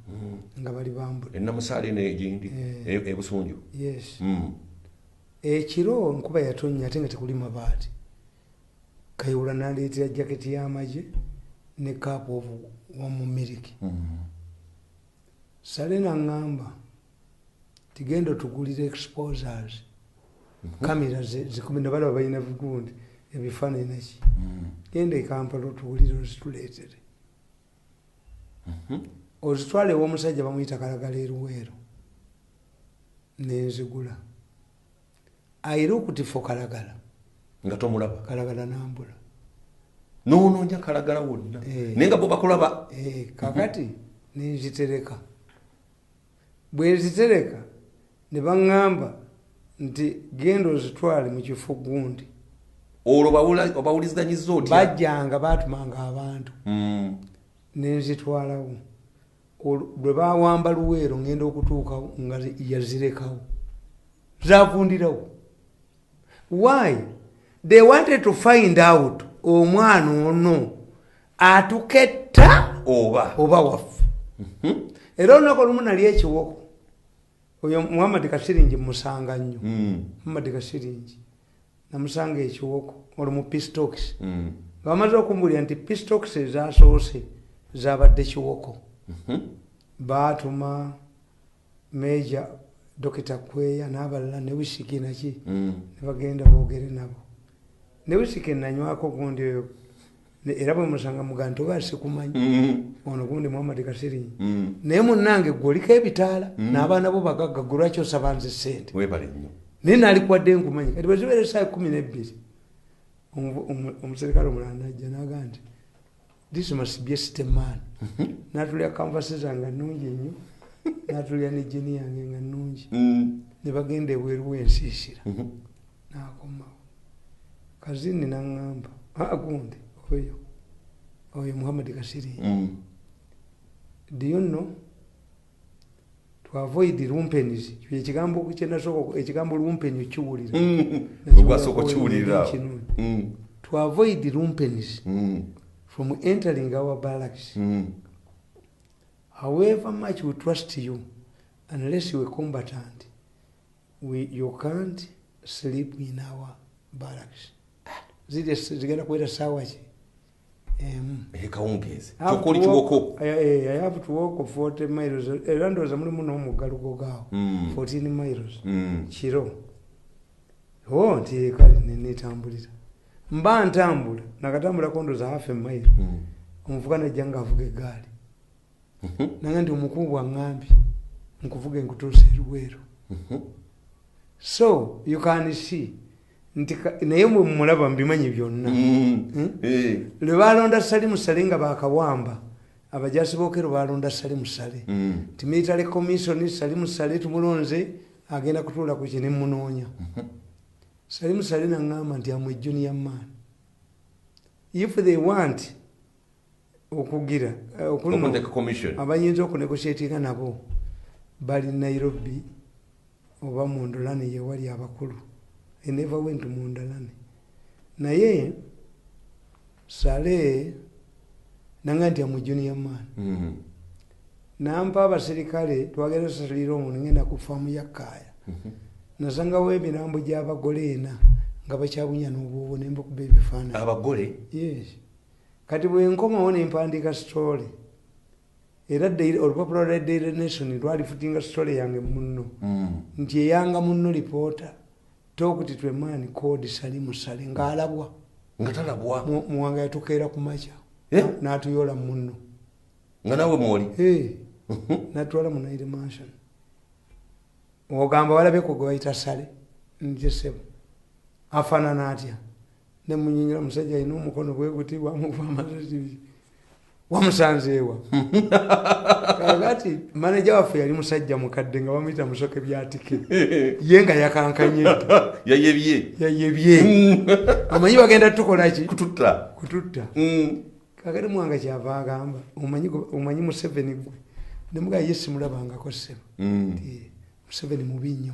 nga bali bambula namusaale negindi ebusunju yes ekiro nkuba yatonnya ate nga tekuli mabaati Kayihura n'aleetera jaketi y'amagye ne kaapu omu miliki Sale n'aŋŋamba tigenda otugulira exposers kamera zikumi ne balaba balina vigundi ebifaananyi naki genda ekampala otuwulire ozituleetere ozitwale ew'omusajja bamuyita Kalagala eruweero nenzigula ayira okutifo Kalagala nga tomulaba Kalagala nambula noonoonya Kalagala wonna naye nga bo bakulaba kakati nenzitereka bwe nzitereka ne baŋŋamba nti genda ozitwale mu kifo gundi olwo obawuliziganyizza otya bajjanga baatumanga abantu nenzitwalawo bwe bawamba Luweero ngenda okutuukawo nga yazirekawo zavundirawo why they wanted to find out omwana ono atuketta oba waffe era olunaku olumu nali ekiwoko oyo Muhammad Kasiringi musanga nnyo Muhammad Kasiringi namusanga ekiwoko olwo mu Pistox bamaze okumbulira nti Pistox ezasoose zabadde kiwoko baatuma Meja Dr. Kweya n'abalala ne Wisiki naki ne bagenda boogere nabo ne Wisiki nanywako gundi oyo era bwe musanga muganda oba sikumanyi ono gundi Muhammad Kasiri naye munnange gwe oliko ebitaala n'abaana bo bagagga gwe lwaki osaba nze ssente naye naalikuwadde nkumanyi kati bwe zibeera essaawa 12 omuserikale omulala najja n'agamba nti this must be a system man n'atulya kanvasi zange nnungi nnyo n'atulya ne jeni yange nga nnungi ne bagenda ebweru w'ensiisira n'akomawo kazini n'aŋŋamba gundi oyo Muhammad Kasiri do you know to avoid the lumpenis ekigambo kyenasooka ekigambo lumpeni okiwulira ogwasooka okiwulira to avoid the lumpenis from entering our barracks however much we trust you unless you are combatant you can't sleep in our barracks zigenda kwera sawa ki ekawungezi kyokoli kiwoko I have to walk 40 miles era ndowooza mulimu n'omuggalugo gaawo 14 miles kiro nti kale netambulira mba ntambula nakatambula kondooza half a mile omuvuga najja ng'avuga eggaali nange nti omukubu aŋŋambye nkuvuga enkutuusa eruweero so you can see nti naye mwe mumulaba mbimanyi byonna lwe balonda Salimu Sale nga bakawamba abajaasi bookero balonda Salimu Sale ti military commission Salimu Sale tumulonze agenda kutuula ku kine munoonya Salimu Sale naŋŋamba nti amwe junior man if they want okugira abayinza okunegotiatinga nabo bali Nairobi oba mu Ndolani yewali abakulu I never went to Mundalani. Naye Sale nanganti ya junior man. Nampa abaserikale twagenda saliro ngenda ku famu ya Kaya. Nasanga w'emirambo gy'abagole ena nga bakyabunya n'obuubu nemba kuba ebifaananyi. Abagole? Yes. Kati bwe nkomawo ne mpandiika story. Era olupapula lwa Daily Nation lwalifutinga story yange munno. Nti eyanga munno reporter. Talk to a man called Salimu Sale ng'alabwa nga talabwa muwanga yatukeera ku makya n'atuyola munno nga nawe mwoli n'atwala mu Naire Mansion ogamba walabeko gwe bayita Sale njesebo afaanana atya ne munyingira musajja alina omukono bwe guti wamuva amazzi wamusanzeewa kakati manager waffe yali musajja mukadde nga bamuyita musoke byatike ye nga yakankanye yayebye amanyi bagenda tukola ki kututta kakati mwanga kyava agamba omanyi Museveni gwe nemuga yesi mulabangako ssebo Museveni mubi nnyo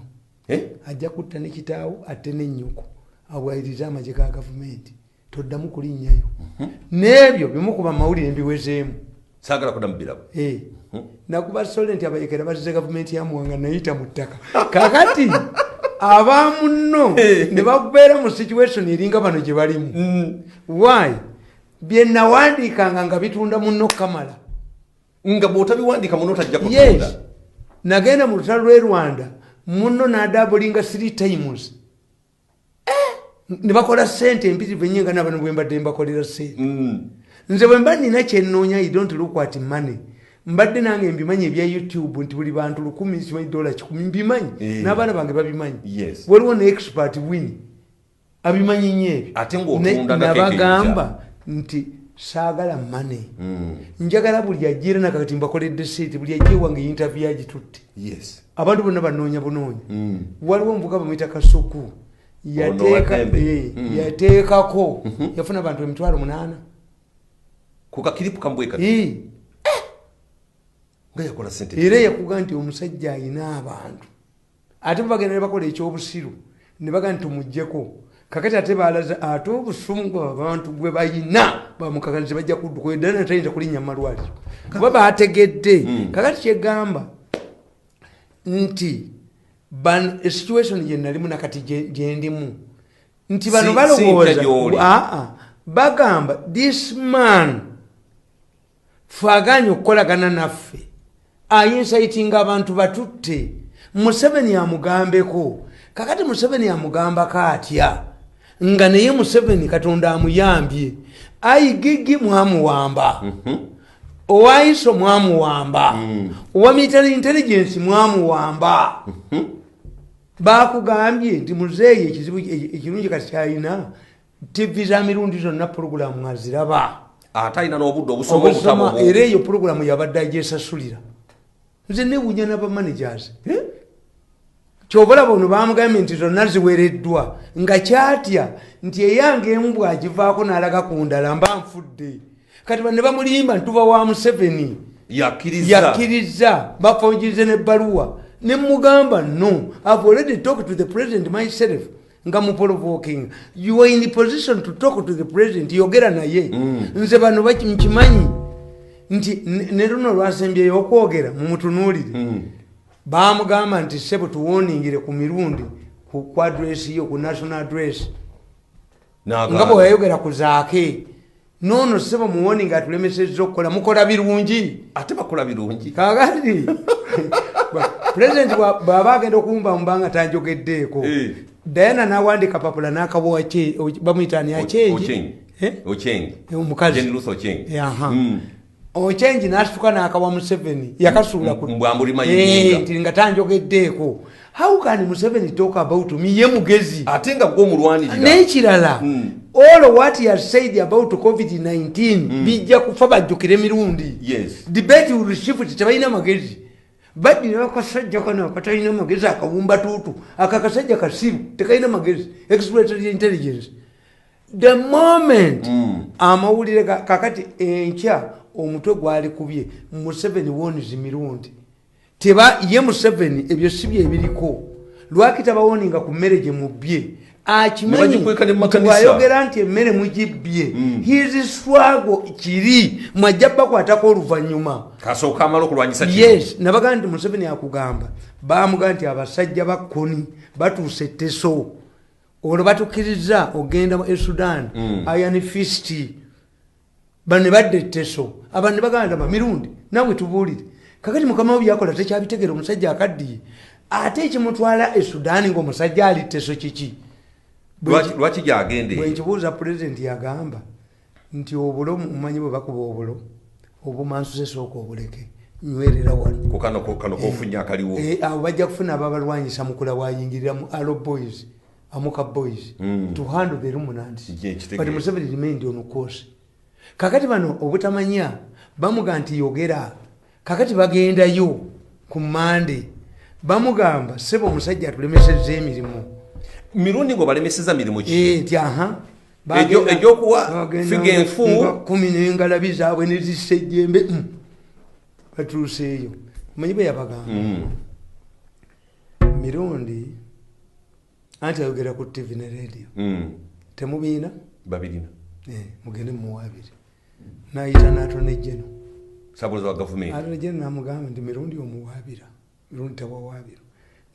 ajja kutta ne kitaawo ate n'ennyoko abwayiriza amagye ga gavumenti toddamu kulinnyayo n'ebyo bimukuba mawulire mbiwezeemu saagala kudamubirabo nakuba solenti abayekera bazize gavumenti ya Muwanga nayita mu ttaka kakati abaamu nno ne babeera mu situation eringa bano gye balimu why bye nawandiikanga nga bitunda munno kamala nga bw'otabiwandiika munno tajja kutunda nagenda mu lutalo lw'e Rwanda munno n'adaabulinga 3 times ne bakola ssente empitirivu ennyo nga n'abano bwe mbadde mbakolera ssente nze bwe mba nina kyennoonya I don't look at money mbadde nange mbimanyi ebya YouTube nti buli bantu 10 simanyi $10 mbimanyi n'abaana bange babimanyi waliwo ne expert win abimanyi nnyo ebyo ate ng'otunda nabagamba nti saagala money njagala buli ajjira nakati mbakoledde sente buli ajje wange interview agitutte abantu bonna banoonya bunoonya waliwo omuvuga bamuyita Kasuku yateekako yafuna abantu 8,000 kukakiripu kambweka nga yakola sente era yakuga nti omusajja alina abantu ate bagenda ne bakola ekyobusiru ne baga nti tumuggyeko kakati ate balaza ate obusungu abantu gwe bayina bamukakaliza bajja kudduka eddala tayinza kulinnya malwaliro kuba bategedde kakati kyegamba nti situation gye nalimu nakati gye ndimu nti bano balowooza bagamba this man faganye okukolagana naffe ayinsaitinga abantu batutte Museveni amugambeko kakati Museveni amugambako atya nga naye Museveni Katonda amuyambye aigigi mwamuwamba owaiso mwamuwamba owa military intelligence mwamuwamba bakugambye nti muzeeyi ekizibu ekirungi kati kyalina TV za mirundi zonna pulogulamu aziraba ate alina n'obudde obusoma era eyo pulogulamu yabadde agyesasulira nze nebunya n'abamanagers kyobalaba ono bamugambye nti zonna ziwereddwa nga kyatya nti eyange embwa agivaako n'alaga ku ndala mba nfudde kati ne bamulimba ntuba wa Museveni yakkiriza bafonjirize n'ebbaluwa ne mugamba no I've already talked to the president myself nga muprovoking you are in the position to talk to the president yogera naye nze bano bakimanyi nti ne luno lwasembyeyo okwogera mumutunuulire bamugamba nti sebo tuwoningire ku mirundi ku address yo ku national address nga bwe yayogera ku zaake nono sebo muwoninga atulemesezza okukola mukola birungi ate bakola birungi kakati president bw'aba agenda okumba mubanga tanjogeddeeko Diana nawandika papula n'akabowa kye bamuyitani achenji omukazi ochenji n'asituka n'akawa Museveni yakasuula nti nga tanjogeddeeko how can Museveni talk about me ye mugezi ate nga gwe omulwanirira n'ekirala all what he has said about COVID-19 bijja kufa bajjukire mirundi debate will shift tebalina magezi badira akasajja kana katalina magezi akabumba tutu akakasajja kasiru tekalina magezi exploitatory intelligence the moment amawulire kakati enkya omutwe gwali kubye Museveni wonizi mirundi teba ye Museveni ebyo sibye ebiriko lwakita bawoninga ku mmere gye mubye akimanyi bayogera nti emmere mugibye his struggle kiri mwajjaba kwatako oluvannyuma kasooka amala okulwanyisa yes nabaga nti Museveni akugamba bamuga nti abasajja bakkoni batuuse Teso olwo batukkiriza ogenda mu Sudan Iron Fist bane badde Teso abantu ne bagamba mirundi nawe tubuulire kakati mukama we yakola tekyabitegera omusajja akaddiye ate ekimutwala Sudan ng'omusajja ali Teso kiki lwaki gyagende bwenkibuuza president yagamba nti obulo mumanyi bwe bakuba obulo obumansuse sooka obuleke nywerera wano kukano kofunya akaliwo abo bajja kufuna ababalwanyisa mukula wayingirira mu Arrow Boys Amuka Boys to handle the Illuminati but Museveni remained on course kakati bano obutamanya bamuga nti yogera kakati bagendayo ku Monday bamugamba sebo omusajja atulemesezza emirimu mirundi ngo balemeseza mirimu ki nti egyokuwa figa enfu 10 n'engalabi zaabwe ne zisejjembe batuuseeyo manyi bwe yabagamba mirundi anti ayogera ku TV ne radio temubiina babirina mugende muwaabire nayita n'atone jeno sabuloza wa gavumenti atone jeno namugamba nti mirundi omuwaabira mirundi tawawaabira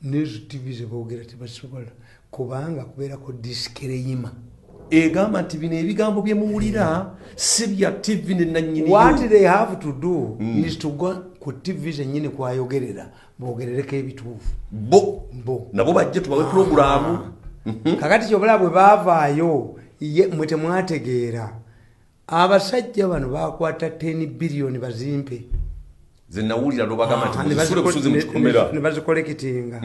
nezo TV zeboogera tebasobola kubanga kubeerako diskereyima egamba nti bino ebigambo bye muwulira si bya TV ne nannyini what they have to do is to go ku TV zennyini kwayogerera boogerereko ebituufu bo nabo bajje tubawe pulogulaamu kakati kyobala bwe baavaayo mwe temwategeera abasajja bano bakwata 10 billion bazimpe zenawulira lobagamba nti musule busuzi mukikomera ne bazikolekitinga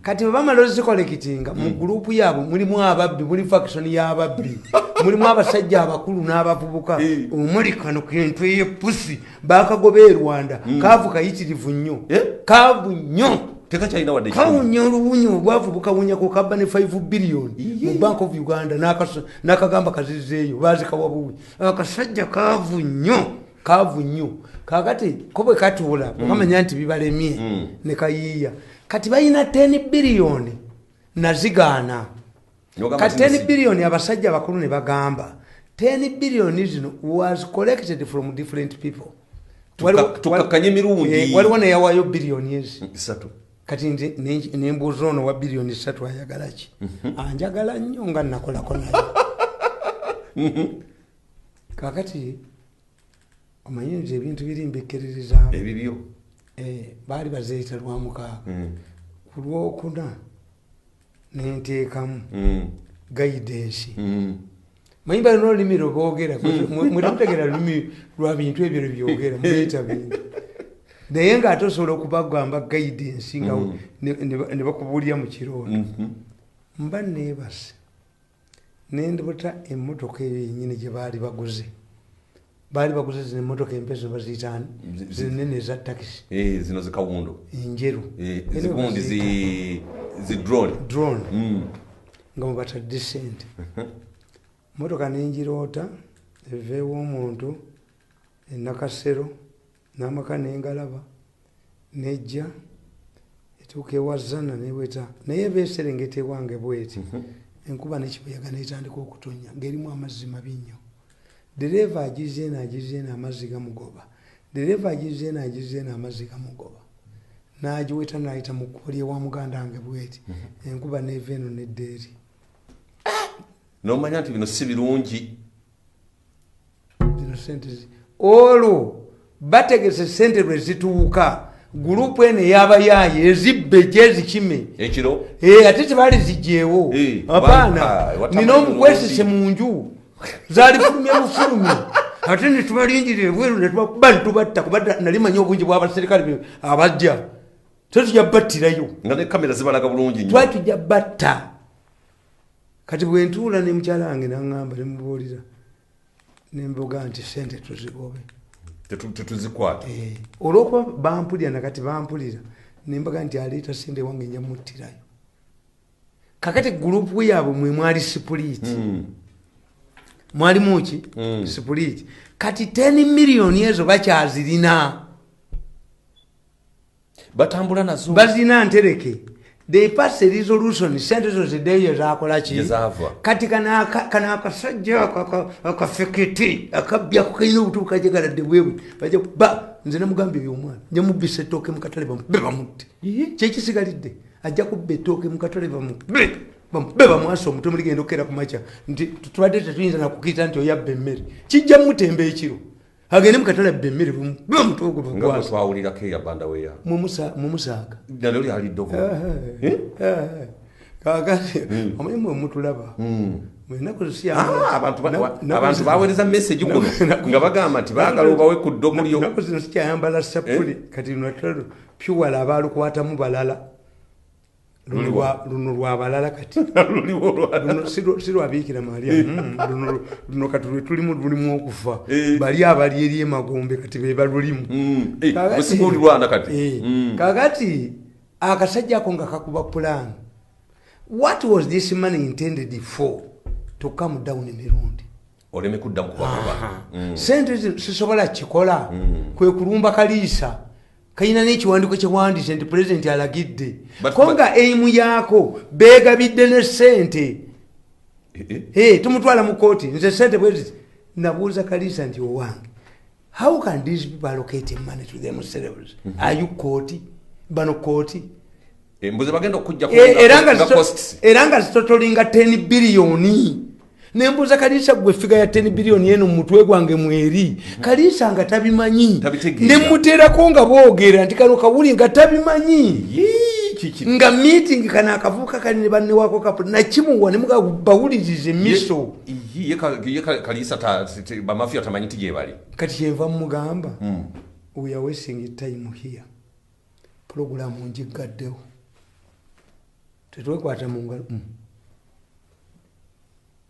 kati bwe bamala ozikolekitinga mu gurupu yaabwe mulimu ababbi muli faction y'ababbi mulimu abasajja abakulu n'abavubuka omuli kano kintu eyepusi bakagoba e Rwanda kaavu kayitirivu nnyo kaavu nnyo tekakyalina wadde kawunya oluwunyo obwavubuka wunyako kabba ne 5 billion mu Bank of Uganda n'akagamba kazizzeeyo baazikawa buwi akasajja kaavu nnyo kakati ko bwe katuula bakamanya nti bibalemye ne kayiiya kati balina 10 billion nazigaana kati 10 billion abasajja bakulu ne bagamba 10 billion zino was collected from different people tukakanye mirundi waliwo neyawayo billion 3 kati nembuuza ono wa billion 3 ayagala ki anjagala nnyo nga nakolako nayo kakati omanyinza ebintu biri mbikkirizaamu ebibyo baali bazeeta lwa mukaaga ku lwokuna nenteekamu guidance mayimba n'olulimi lwe boogera mwe tamutegera lulimi lwa bintu ebyo lwe byogera muleeta bintu naye ng'ate osobola okubagamba guidance nga ne bakubuulira mu kirooto mba neebase nendibuta emmotoka eyo yennyini gye baali baguze zino emmotoka empesi baziyitaani zinene eza takisi zino zikawundo enjeru zigundi zi drone nga mubatadde sente motoka nengiroota eveewo omuntu enakasero n'amaka nengalaba nejja etuuka ewazana neweta naye beserengeta ewange bweti enkuba nekibuyaga netandika okutonya ng'erimu amazzi mabi nnyo dereeva agizeeno amazzi gamugoba dereeva agizeeno amazzi gamugoba n'agiweta n'ayita mu kkubo lyewa muganda wange bweti enkuba neeva eno neddeeri nomanya nti bino si birungi zino sente olwo bategese sente lwe zituuka gurupu eno ey'abayaaye ezibbe gyezikime ekiro ate tebaali zijjeewo abaana nina omukwesise mu nju zaali fulumye bufulumi ate netubalingirira ebweru netubakuba netubatta kuba nali manyi obungi bw'abaserikale abajja tetujja battirayo nga ne kamera zibalaga bulungi nnyo twali tujja batta kati bwe ntuula ne mukyala wange naŋŋamba ne mubuulira ne mboga nti sente tuzigobe tetuzikwata olw'okuba bampulira nakati bampulira ne mbaga nti aleeta sente wange nja muttirayo kakati gurupu yaabwe mwe mwali sipuliti mwali muki sipuliti kati 10 miliyoni ezo bakyazirina batambula nazo bazina ntereke they pass a resolution sente zo zideyo zakolaki kati kana akasajja akafeketi akabya kukaina utuka jegaladde bwewe baje ba nze namugambye by'omwana nje mubise toke mukatale bamubeba mutte kyekisigalidde ajja kubbe toke mukatale bamubeba mwaso omutwe muligenda okera ku macha nti tubadde tetuyinza nakukiyita nti oyabba emmere kijja mutemba ekiro agende mukatale abba emmere bamutwogo nga twawulirako eyabanda weya mumusaaga nalo lyaliddoko kakati omanyi mwe mutulaba abantu baweereza message kuno nga bagamba nti baagala obawe ku ddogo lyo naku zino sikyayambala sapuli kati lunatalo pyuwala abaalukwatamu balala luno lwa balala kati si lwabiikira Maria luno kati lwe tulimu lulimu okufa bali abali eri emagombe kati be balulimu kakati akasajja ako nga kakuba plan what was this money intended for to come down emirundi oleme kuddamu kubakuba sente sisobola kikola kwe kulumba kaliisa kayina n'ekiwandiiko kyewandise nti pulezidenti alagidde ko nga eimu yaako beegabidde ne sente tumutwala mu kooti nze sente bweziti nabuuza kaliisa nti owange how can these people allocate money to themselves are you kooti bano kooti mbuze bagenda okujja era nga zitotolinga 10 biliyoni nembuuza kaliisa gwe figa ya 10 biliyoni eno mumutwe gwange mweri kaliisa nga tabimanyi nemuteerako nga boogera nti kano kawuli nga tabimanyi nga meeting kana akavuuka kali ne banne wako kapu nakimuwa nemugabawulirize emiso ye kaliisa bamafiya tamanyi ti gyebali kati kyenva mugamba we are wasting time here puroguramu njigaddewo tetwekwata mu ngalo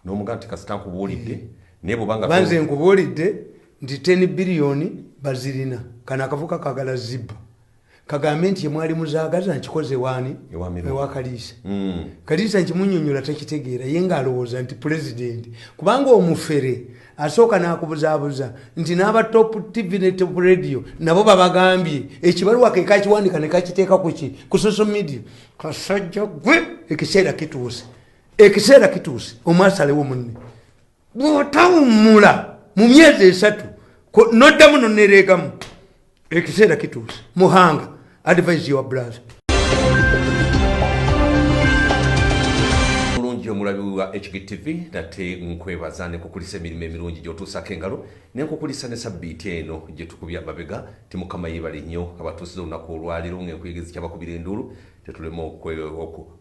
n'omuga nti kasita nkubuulidde naye bwobanga banze nkubuulidde nti 10 biliyoni bazirina kana akavuka kagala zibba kagambe nti yemwali muzaagaza nkikoze waani ewa kaliisa kaliisa nkimunyonyola takitegeera ye ng'alowooza nti pulezidenti kubanga omufere asooka n'akubuzaabuza nti n'aba top tv ne top radio nabo babagambye ekibaluwa ke kakiwandika ne kakiteeka ku social media kasajja gwe ekiseera kituuse omwasalewo munne bw'otawummula mu myezi 3 noddamu nonereegamu ekiseera kituuse muhanga advise your brother mulungi omulabi wa HGTV nate nkwebaza ne kukulisa emirimu emirungi gy'otuusako engalo ne nkukulisa ne sabbiiti eno gye tukubya mabega timukama yeebale nnyo abatuusiza olunaku olwaliro ng'enkuyigirizi kyabakubira enduulu tetulema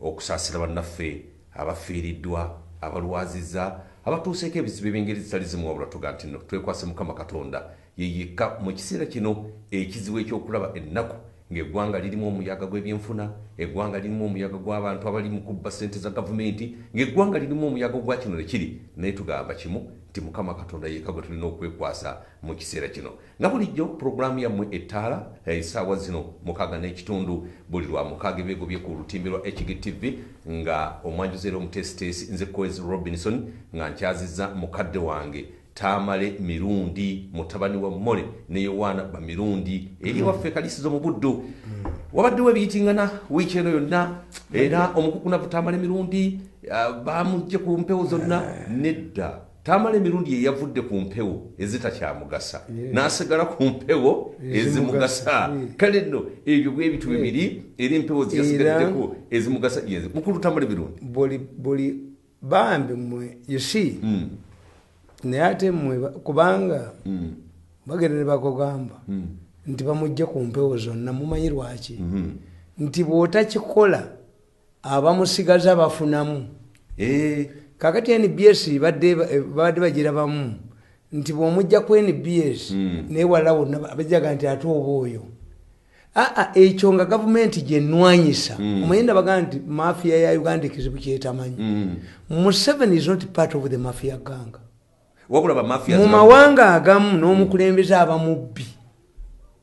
okusaasira bannaffe abafiiriddwa abalwaziza abatuuseeko ebizibu ebyengeri zitali zimu wabula tuga nti no twekwase Mukama Katonda yeyekka mu kiseera kino ekizibu ekyokulaba ennaku ng'eggwanga lirimu omuyaga gw'ebyenfuna, eggwanga lirimu omuyaga gw'abantu abali mu kubba ssente za gavumenti, ng'eggwanga lirimu omuyaga gwa kino nekiri, naye tugamba kimu nti Mukama Katonda yekka gwe tulina okwekwasa mu kiseera kino. Nga bulijjo pulogulaamu yammwe Ettaala essaawa zino 6:30 buli lwa 6 beegobye ku lutimbe lwa HGTV nga omwanjuzi era omutesitesi nze Koezi Robinson nga nkyazizza mukadde wange Tamale Mirundi mutabani wa Mole ne Yowana ba Mirundi eri waffe kalisizo mu buddu wabadde webiyitingana wiiki eno yonna era omukukuna Tamale Mirundi bamujje ku mpewo zonna nedda. Tamale Mirundi ye yavudde ku mpewo ezitakyamugasa n'asigala ku mpewo ezimugasa. Kale nno ebyo bwebitu bibiri eri empewo ziyasigaddeko ezimugasa yenze mukulu Tamale Mirundi buli bambi mwe you see naye ate mmwe kubanga bagenda ne bakugamba nti bamujja ku mpewo zonna mumanyi lwaki nti bw'otakikola abamusigaza bafunamu. Kakati NBS badde bagirabamu nti bw'omujja ku NBS naye wala wonna bajaga nti ate oba oyo ekyo nga gavumenti gye nnwanyisa omuyenda baga nti mafia ya Uganda ekizibu kyetamanyi. Museveni is not part of the mafia gang. Mu mawanga agamu n'omukulembeze abamubbi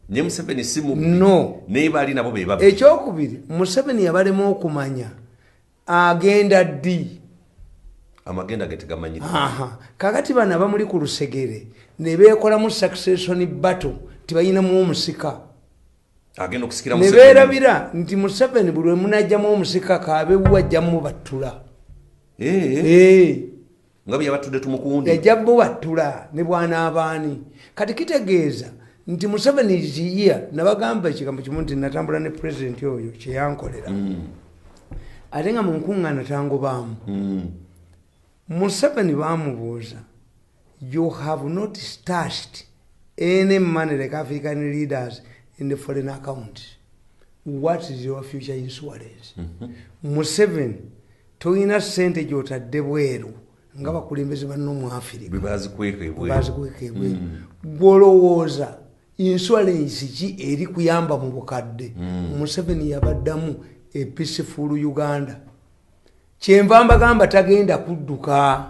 ne Museveni si mubbi no naye bali nabo be babbi. Ekyokubiri Museveni yabalema okumanya agenda ddi amagenda getegamanyira. Kakati bana bamuli ku lusegere ne beekolamu succession battle tibayinamu omusika agenda okusikira Museveni ne beerabira nti Museveni buli we munajjamu omusika kaabewu ajjamu battula. Nga bye batudde tumukundi yajjabbo battula ne bwana abaani kati kitegeeza nti Museveni ziya nabagamba ekigambo kimu nti natambula ne president oyo kyeyankolera ate nga mu nkuŋŋaana tangobaamu. Museveni bamubuuza you have not stashed any money like African leaders in the foreign account, what is your future insurance? Museveni toyina ssente gy'otadde bweru nga bakulembeze banno mu Afirika bazikweka ebweru gw'olowooza insurance ki eri kuyamba mu bukadde. Museveni yabaddamu a peaceful Uganda. Kyenva mbagamba tagenda kudduka.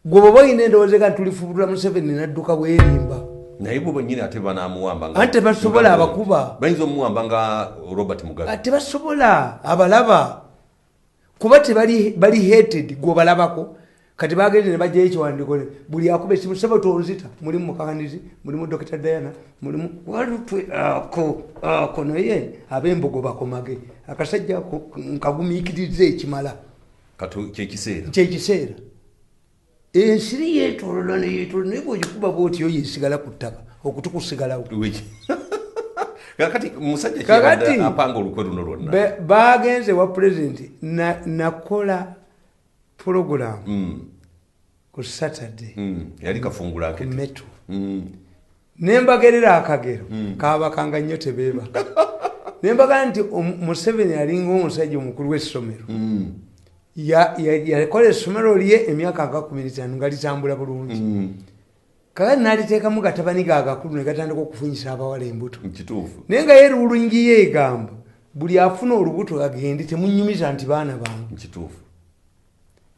Gwe bwe boyina endowooza nga tulifubulula Museveni n'adduka bwerimba. Naye bo bennyini ate banaamuwamba nga ate basobola abakuba bayinza omuwamba nga Robert Mugabe ate basobola abalaba kuba bali hated gwobalabako kati bagende ne bajja ekiwandiiko buli akuba esimu sebo tonzita mulimu mukakanizi mulimu Dr. Diana mulimu walutwe ako naye ab'embogo bakomage akasajja nkagumiikiriza ekimala katu kyekiseera ensiri yeetolola naye bw'ogikuba bw'otyo yeesigala ku ttaka okutukusigalawo kakati musajja kyabadde apanga olukwe luno lwonna bagenze wa president nakola program ku Saturday yali kafungula ku Metro nembagerera akagero kabakanga nnyo tebeeba nembaga nti Museveni alinga omusajja omukulu w'essomero yakola essomero lye emyaka nga 15 nga litambula bulungi kakati n'aliteekamu gatabani gagakulu ne gatandika okufunyisa abawala embuto naye nga ye rulingi yeegamba buli afuna olubuto agende temunyumiza nti baana bange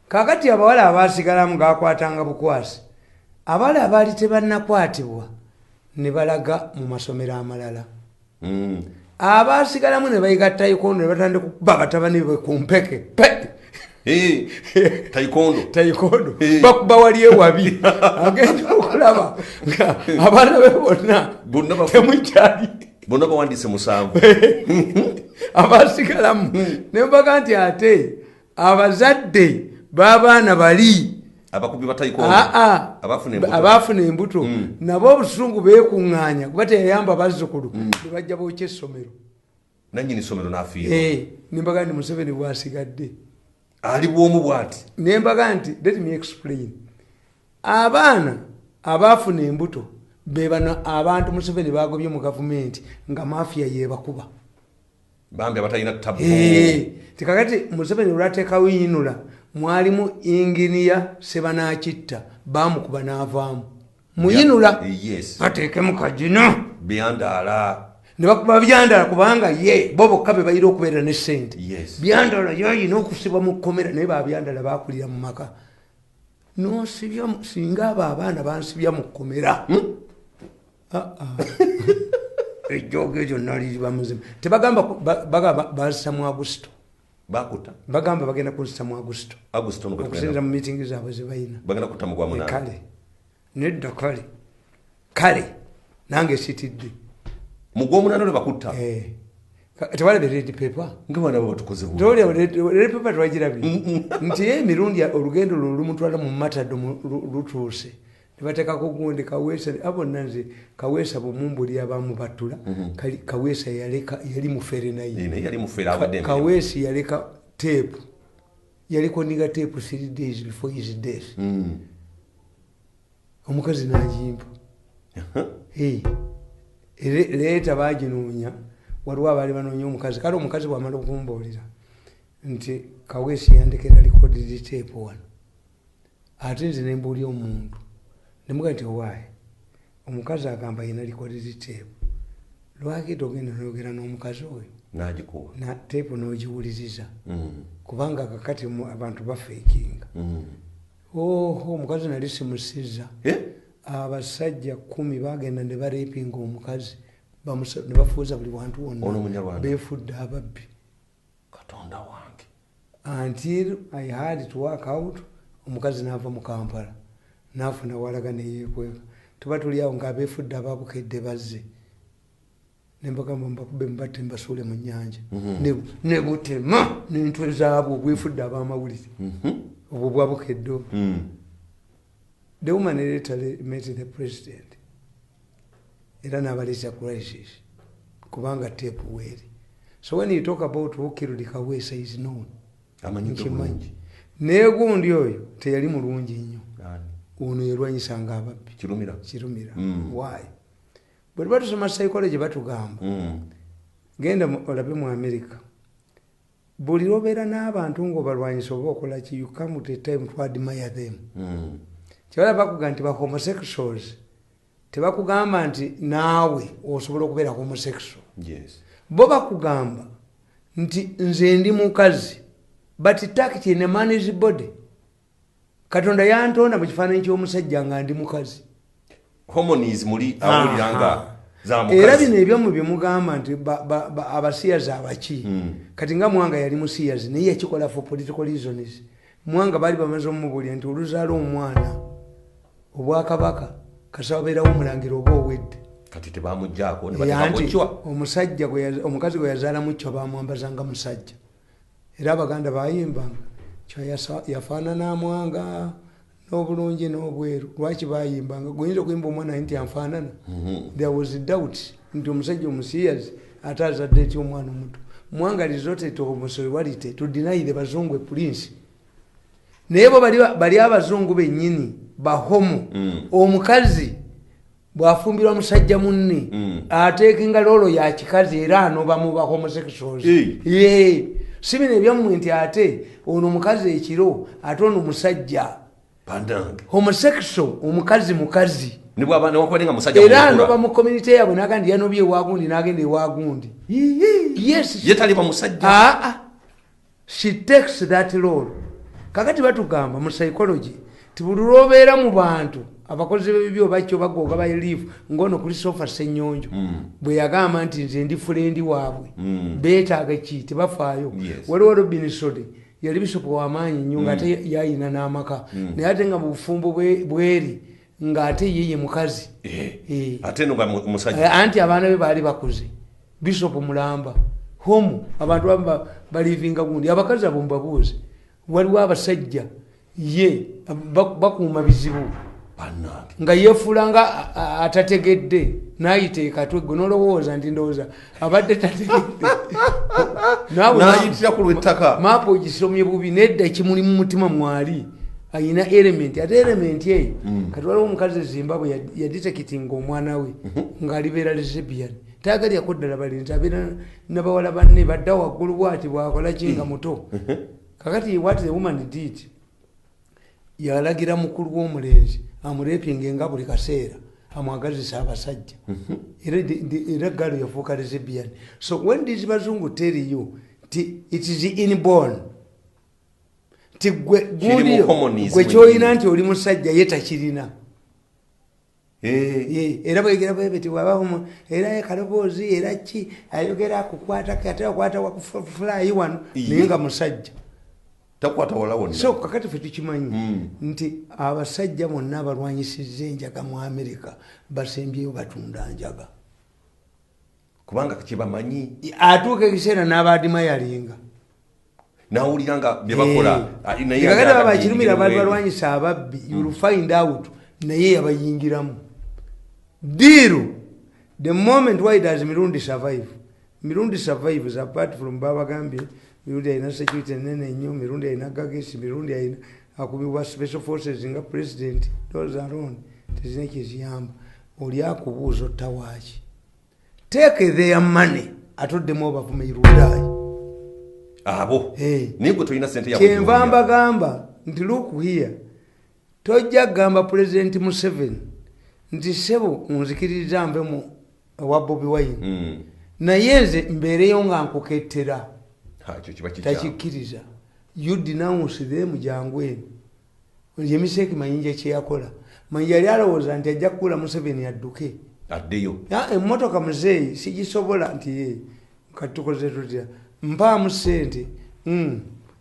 kakati abawala abaasigalamu gakwatanga bukwasi abawala abaali tebannakwatibwa ne balaga mu masomero amalala abaasigalamu ne bayiga taikondo ne batandika okuba batabani be ku mpeke taikondo bakuba wali ewabi agenda okulaba nga abaana be bonna temukyali bonna bawandise 7 abaasigalamu ne mbaga nti ate abazadde b'abaana bali abakubi bataikondo abaafuna embuto nabo obusungu beekuŋŋaanya kuba teyayamba bazzukulu ne bajja bookya essomero nannyini ssomero n'afiirwa nembaga nti Museveni bw'asigadde ali bwomu bw'ati nembaga nti let me explain abaana abaafuna embuto be bano abantu Museveni bagobye mu gavumenti nga mafia yebakuba bambi abatalina ttabu tikakati Museveni olwateekawo yinula mwalimu inginiya Sebanakitta bamukuba n'avaamu muyinula bateekemu kajino byandala ne bakuba byandala kubanga ye bo bokka be bayira okubeera ne ssente byandala yayina okusibwa mu kkomera naye babyandala bakulira mu maka nosibya singa abo abaana bansibya mu kkomera ejjoogo egyo naliri bamuzima tebagamba bazisa mu Augusito bakuta bagamba bagenda kuzisa mu Augusito okusinza mu meeting zaabwe zebayina bagenda kutta mu gwamu kale nedda kale nange sitidde mu gw'omunaana lwe bakutta tewalabye red paper nga baana babatukoze red paper twagirabye nti emirundi olugendo lwo lumutwala mu matado lutuuse nebateekako gundi Kaweesa abonna nze Kaweesa bumumbuli abamu battula Kaweesa yali mufere naye Kaweesa yaleka teepu yaliko niga teepu 3 days before his death omukazi n'agimpa leeta baginoonya waliwo abaali banoonya omukazi kale omukazi bwamala okumbuulira nti Kaweesa yandekera likodiri teepu wano ate nze nembuulya omuntu nemuga nti owaaye omukazi agamba yina likodiri teepu lwakita ogenda noyogera n'omukazi oyo nagikuwa teepu n'ogiwuliriza kubanga kakati abantu bafeekinga omukazi nali simusiza abasajja 10 bagenda ne bareepinga omukazi ne bafuuza buli wantu wonna beefudde ababbi katonda wange until I had to work out omukazi n'ava mu Kampala n'afuna walaga neyeekweka tuba tuli awo ng'abeefudde ababukedde bazze nembagamba mbakube mbatte mbasuule mu nnyanja ne butema n'entwe zaabwe obwefudde ab'amawulire obwo bwabukedde the woman later met the president era n'abaleeta crisis kubanga tape weeri so when you talk about who killed Kaweesa is known amanyikimanyi negundi oyo teyali mulungi nnyo ono yerwanyisanga ababbi kirumira why bwe batusoma psychology batugamba genda olabe mu America buli lwobeera n'abantu ng'obalwanyisa oba okola ki you come to a time to admire them kyala bakugamba nti ba homosexuals tebakugamba nti naawe osobola okubeera homosexual bo bakugamba nti nze ndi mukazi but tact in a man's body Katonda yantonda mu kifaananyi ky'omusajja nga ndi mukazi hormones muli awuliranga za mukazi era bino ebyomu bye mugamba nti abasiyazi abaki kati nga Mwanga yali musiyazi naye yakikola for political reasons Mwanga bali bamaze omubulya nti oluzaala omwana obwakabaka kasaba beerawo omulangira oba owedde kati tebamugjaako ne bateekamucwa omusajja omukazi gwe yazaala mucwa bamwambazanga musajja era abaganda bayimbanga yafaanana Mwanga n'obulungi n'obweru lwaki bayimbanga guyinza okuyimba omwana nti anfaanana there was doubt nti omusajja omusiyazi ate azadde ety omwana omuto Mwanga resorted to homosexuality to deny the bazungu prince naye bo bali abazungu bennyini bahomo omukazi bwafumbirwa musajja munne ateeka engaloolo ya kikazi era anoba mu ba homosexuals si bino ebyammwe nti ate ono omukazi ekiro ate ono musajja homosexual omukazi era anoba mu community yaabwe naga ndi yanobye ewagundi nagenda ewagundi she takes that role kakati batugamba mu psychology tibuli lwobeera mu bantu abakozi b'ebibi obakyo bagoga bayirifu ngono Christopher Senyonjo bwe yagamba nti nze ndi fulendi waabwe beetaaga ki tebafaayo waliwo Robin Sode yali bisopo w'amaanyi nnyo ng'ate yayina n'amaka naye ate nga mu bufumbo bweri ng'ate yeye mukazi anti abaana be baali bakuze bisopo mulamba homu abantu balivinga gundi abakazi abo mbabuuze waliwo abasajja ye bakuuma bizibu nga yefuula nga atategedde n'ayiteeka twegwe n'olowooza nti ndowooza abadde tategedde n'ayitira ku lw'ettaka maapu ogisomye bubi nedda ekimuli mu mutima mwali ayina element ate element eyo kati waliwo omukazi Zimbabwe yaditekitinga omwana we ng'alibeera lesbian tayagalyako ddala balinzi abeera n'abawala banne badda waggulu bwati bwakola kinga muto kakati what the woman did yalagira mukulu w'omulenzi amurepinga nga buli kaseera amwagazisa abasajja era galo yafuuka lesbian. So when these bazungu tell you it is inborn ti gwe kyoyina nti oli musajja ye takirina era bwegera bwebeti wabamu era kaloboozi era ki ayogera akukwata kate akwata wakufulayi wano naye nga musajja takwata wala wonna. So kakati fe tukimanyi nti abasajja bonna abalwanyisizza enjaga mu America basembyeyo batunda njaga kubanga kibamanyi atuuka ekiseera n'abaadima yalinga nawulira nga bye bakola kakati babakirumira balwanyisa ababbi you will find out naye yabayingiramu diru. The moment why does Mirundi survive? Mirundi survives apart from Baba Gambia. Mirundi aina security nene nnyo, Mirundi aina gagesi, Mirundi aina akubibwa special forces nga president. Those are on. Tezine kiziyamba. Oli akubuuza ottawaaki. Take their money. Atoddemu obavume irudaayi. Abo. Nigwe toyina sente ya kyenva mbagamba nti look here. Tojja gamba President Museveni nti sebo nzikiririza nve mu wa Bobi Wine naye nze mbeereyo nga nkukettera takikkiriza. You denounce them jangu eno. Ye Misheki Mayinja kye yakola. Mayinja yali alowooza nti ajja kukuula Museveni adduke addeyo emmotoka muzeeyi sigisobola nti ye kati tukoze tutya mpaamu ssente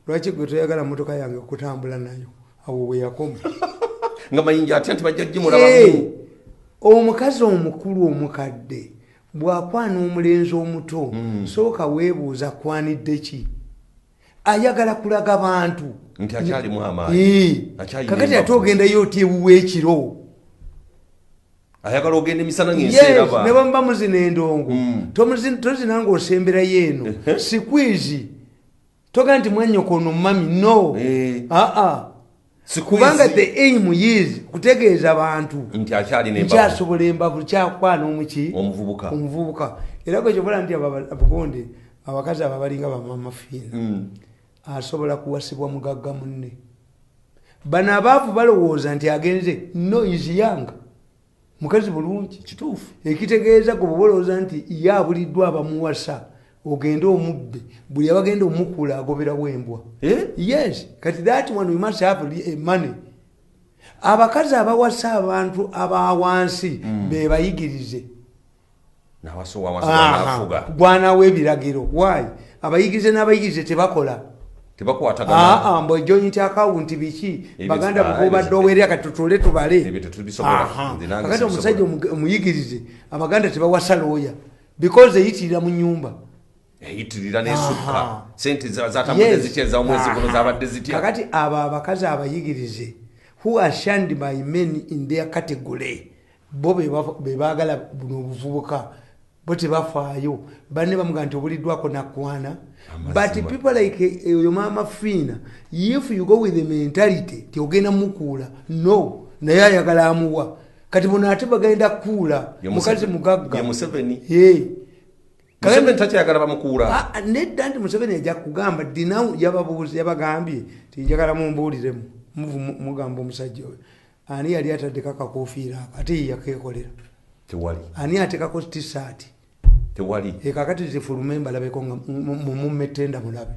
lwaki gwe toyagala mmotoka yange okutambula nayo awo we yakoma nga Mayinja atya nti bajja gimulabamu. Omukazi omukulu omukadde bw'akwana omulenzi omuto sooka weebuuza kwanidde ki ayagala kulaga bantu nti akyalimu amaanyi kakati ate ogendayo oti ewuwa ekiro ayagala ogenda emisana ng'enseeraba ne bamba muzina endongo tozina ng'osemberayo eno sikwizi toga nti mwanyokono mami no kubanga the aim is kutegeeza abantu nti akyalina embavu kyasobola embavu kyakwana omuki omuvubuka era gwe kyobola nti abagonde abakazi abo abalinga bamama fiina asobola kuwasibwa mugagga munne. Bano abaavu balowooza nti agenze no is young mukazi bulungi kituufu ekitegeeza gwe bolowooza nti ye abuliddwa abamuwasa ogenda omubbe buli abagenda omukula agobera wembwa. Yes kati that one we must have money. Abakazi abawasa abantu abawansi be bayigirize gwana w'ebiragiro. Why? Abayigirize n'abayigirize tebakola tebakwatagana mbo joint account biki baganda bukobadde owerera katutule tubale kakati omusajja omuyigirize abaganda tebawasa looya because eyitirira mu nyumba eyitirira n'esukka sente zatambudde zitya ez'omwezi guno zabadde zitya. Kakati abo abakazi abayigirize who are shunned by men in their category bo be baagala buno obuvubuka bo tebafaayo banne bamuga nti obuliddwako nakwana. But people like your mama Fina, if you go with the mentality ti ogenda mukuula no naye ayagala amuwa kati bono ate bagenda kuula mukazi mugagga Museveni Museveni takyagala bamukuula nedda nti Museveni ajja kugamba dinawu yababuuzi yabagambye ti njagala mumbuuliremu mugamba omusajja oyo ani yali ataddeko akakofiira ate ye yakeekolera tewali ani ateekako tisaati tewali kakati zifulume mbalabeko mummetenda mulabe.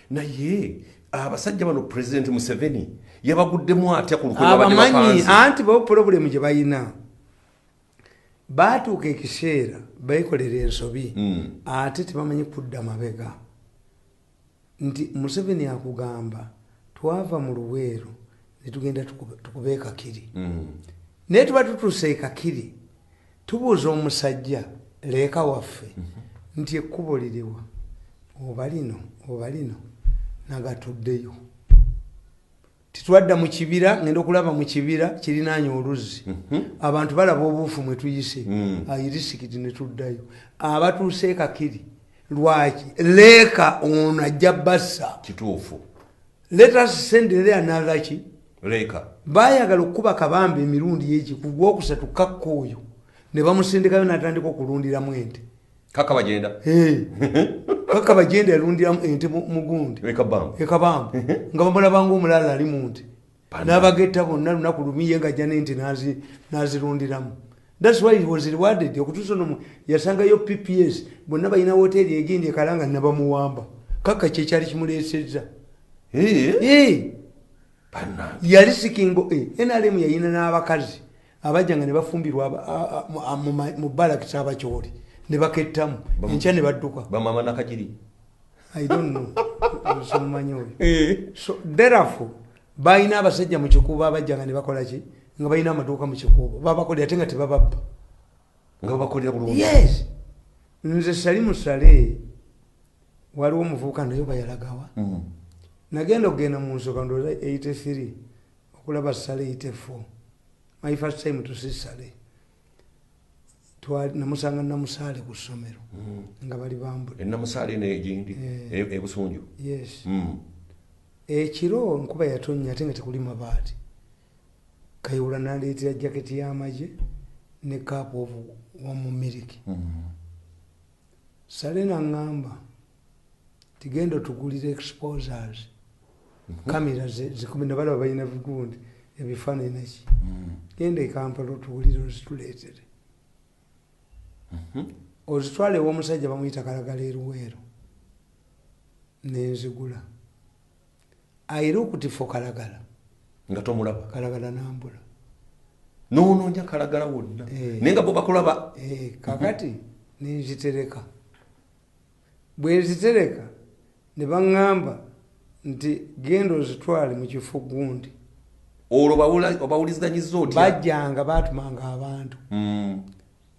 Naye abasajja bano President Museveni yabaguddemu atya ku lukwe abamanyi anti bo problem gye bayina baatuuka ekiseera bayikolera ensobi ate tebamanyi kudda mabega nti Museveni akugamba twava mu Luweero ne tugenda tukube ekakiri naye tuba tutuuse ekakiri tubuuza omusajja leeka waffe nti ekkubo liriwa oba lino nagatuddeyo titwadda mu kibira ngenda okulaba mu kibira kirinaanya oluzzi abantu balaba obuufu mwe tuyise ayirisikiti ne tuddayo abatuuse ekakiri lwaki leeka ono ajja bassa kituufu let us send there another ki leeka baayagala okukuba kabamba emirundi yeki ku gwokusatu kakka oyo ne bamusindikayo n'atandika okulundiramu ente kaka bagenda kaka bagenda yalundira ente mugundi ekabamba nga bamulabanga omulala ali munte n'abagetta bonna lunaku lumiye nga jja n'ente n'azirundiramu. That's why he was rewarded. Okutuusa no yasangayo PPS bonna balina hoteri egindi ekalanga nabamuwamba kaka kyekyali kimuleesezza. Yali sikingo NRM yayina n'abakazi abajjanga ne bafumbirwa mu balakisi abakyoli ne bakettamu enkya ne badduka bamama nakagiri. I don't know. So therefore bayina abasajja mu kikuubo abajjanga ne bakola ki nga bayina amaduuka mu kikuubo babakolera ate nga tebababba nga babakolera bulungi. Yes. Nze Salimu Sale waliwo omuvubuka naye bayalagawa nagenda okugenda mu nsooka ndowooza 83 okulaba Sale 84 my first time to see Sale namusanga namusaale ku ssomero nga bali bambula namusaale negindi ebusunju. Yes. Ekiro nkuba yatonnya ate nga tekuli mabaati Kayihura n'aleetera jaketi y'amagye ne kaapu wamu miliki. Sale n'aŋŋamba tigenda otugulira exposers kamera zikumi nabalaba balina bigundi ebifaananyi naki genda e Kampala otugulire ozituleetere ozitwale ew'omusajja bamuyita Kalagala Eruweero nenzigula. Ayira okutifo Kalagala nga tomulaba Kalagala nambula noonoonya Kalagala wonna naye nga bo bakulaba. Kakati nenzitereka bwe nzitereka ne baŋŋamba nti genda ozitwale mu kifo gundi. Olwo obawuliziganyizza otya? Bajjanga baatumanga abantu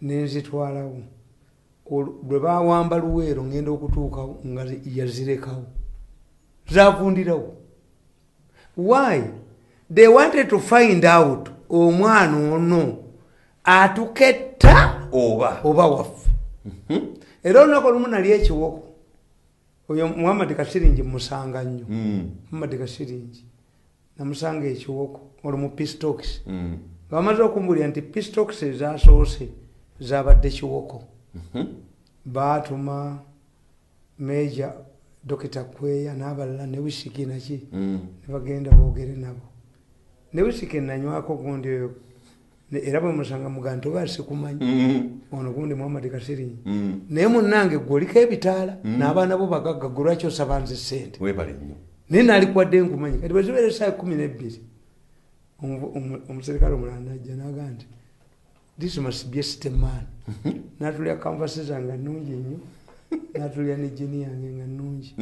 nenzitwalawo bwe bawamba Luweero ngenda okutuukawo nga yazirekawo zavundirawo. Why? They wanted to find out omwana ono atuketta oba waffe. Era olunaku olumu nali ekiwoko oyo Muhammad Kasiringi musanga nnyo. Muhammad Kasiringi namusanga ekiwoko olwo mu Pistox nga bamaze okumbulira nti Pistox ezasoose zabadde kiwoko. Baatuma Major Dr. Kweya n'abalala ne Wisiki naki ne bagenda boogere nabo. Ne Wisiki nanywako gundi oyo era bwe musanga muganto basikumanyi ono gundi Muhammad Kasiringi naye munnange gwe oliko ebitaala n'abaana bo bagagga gwe lwaki osaba nze ssente naye naalikwadde nkumanyi kati bwe zibeera essaawa 12 omuserikale omulala najja n'agamba nti this must be a system man. N'atulya kanvasi zange nnungi nnyo n'atulya ne jini yange nga nnungi.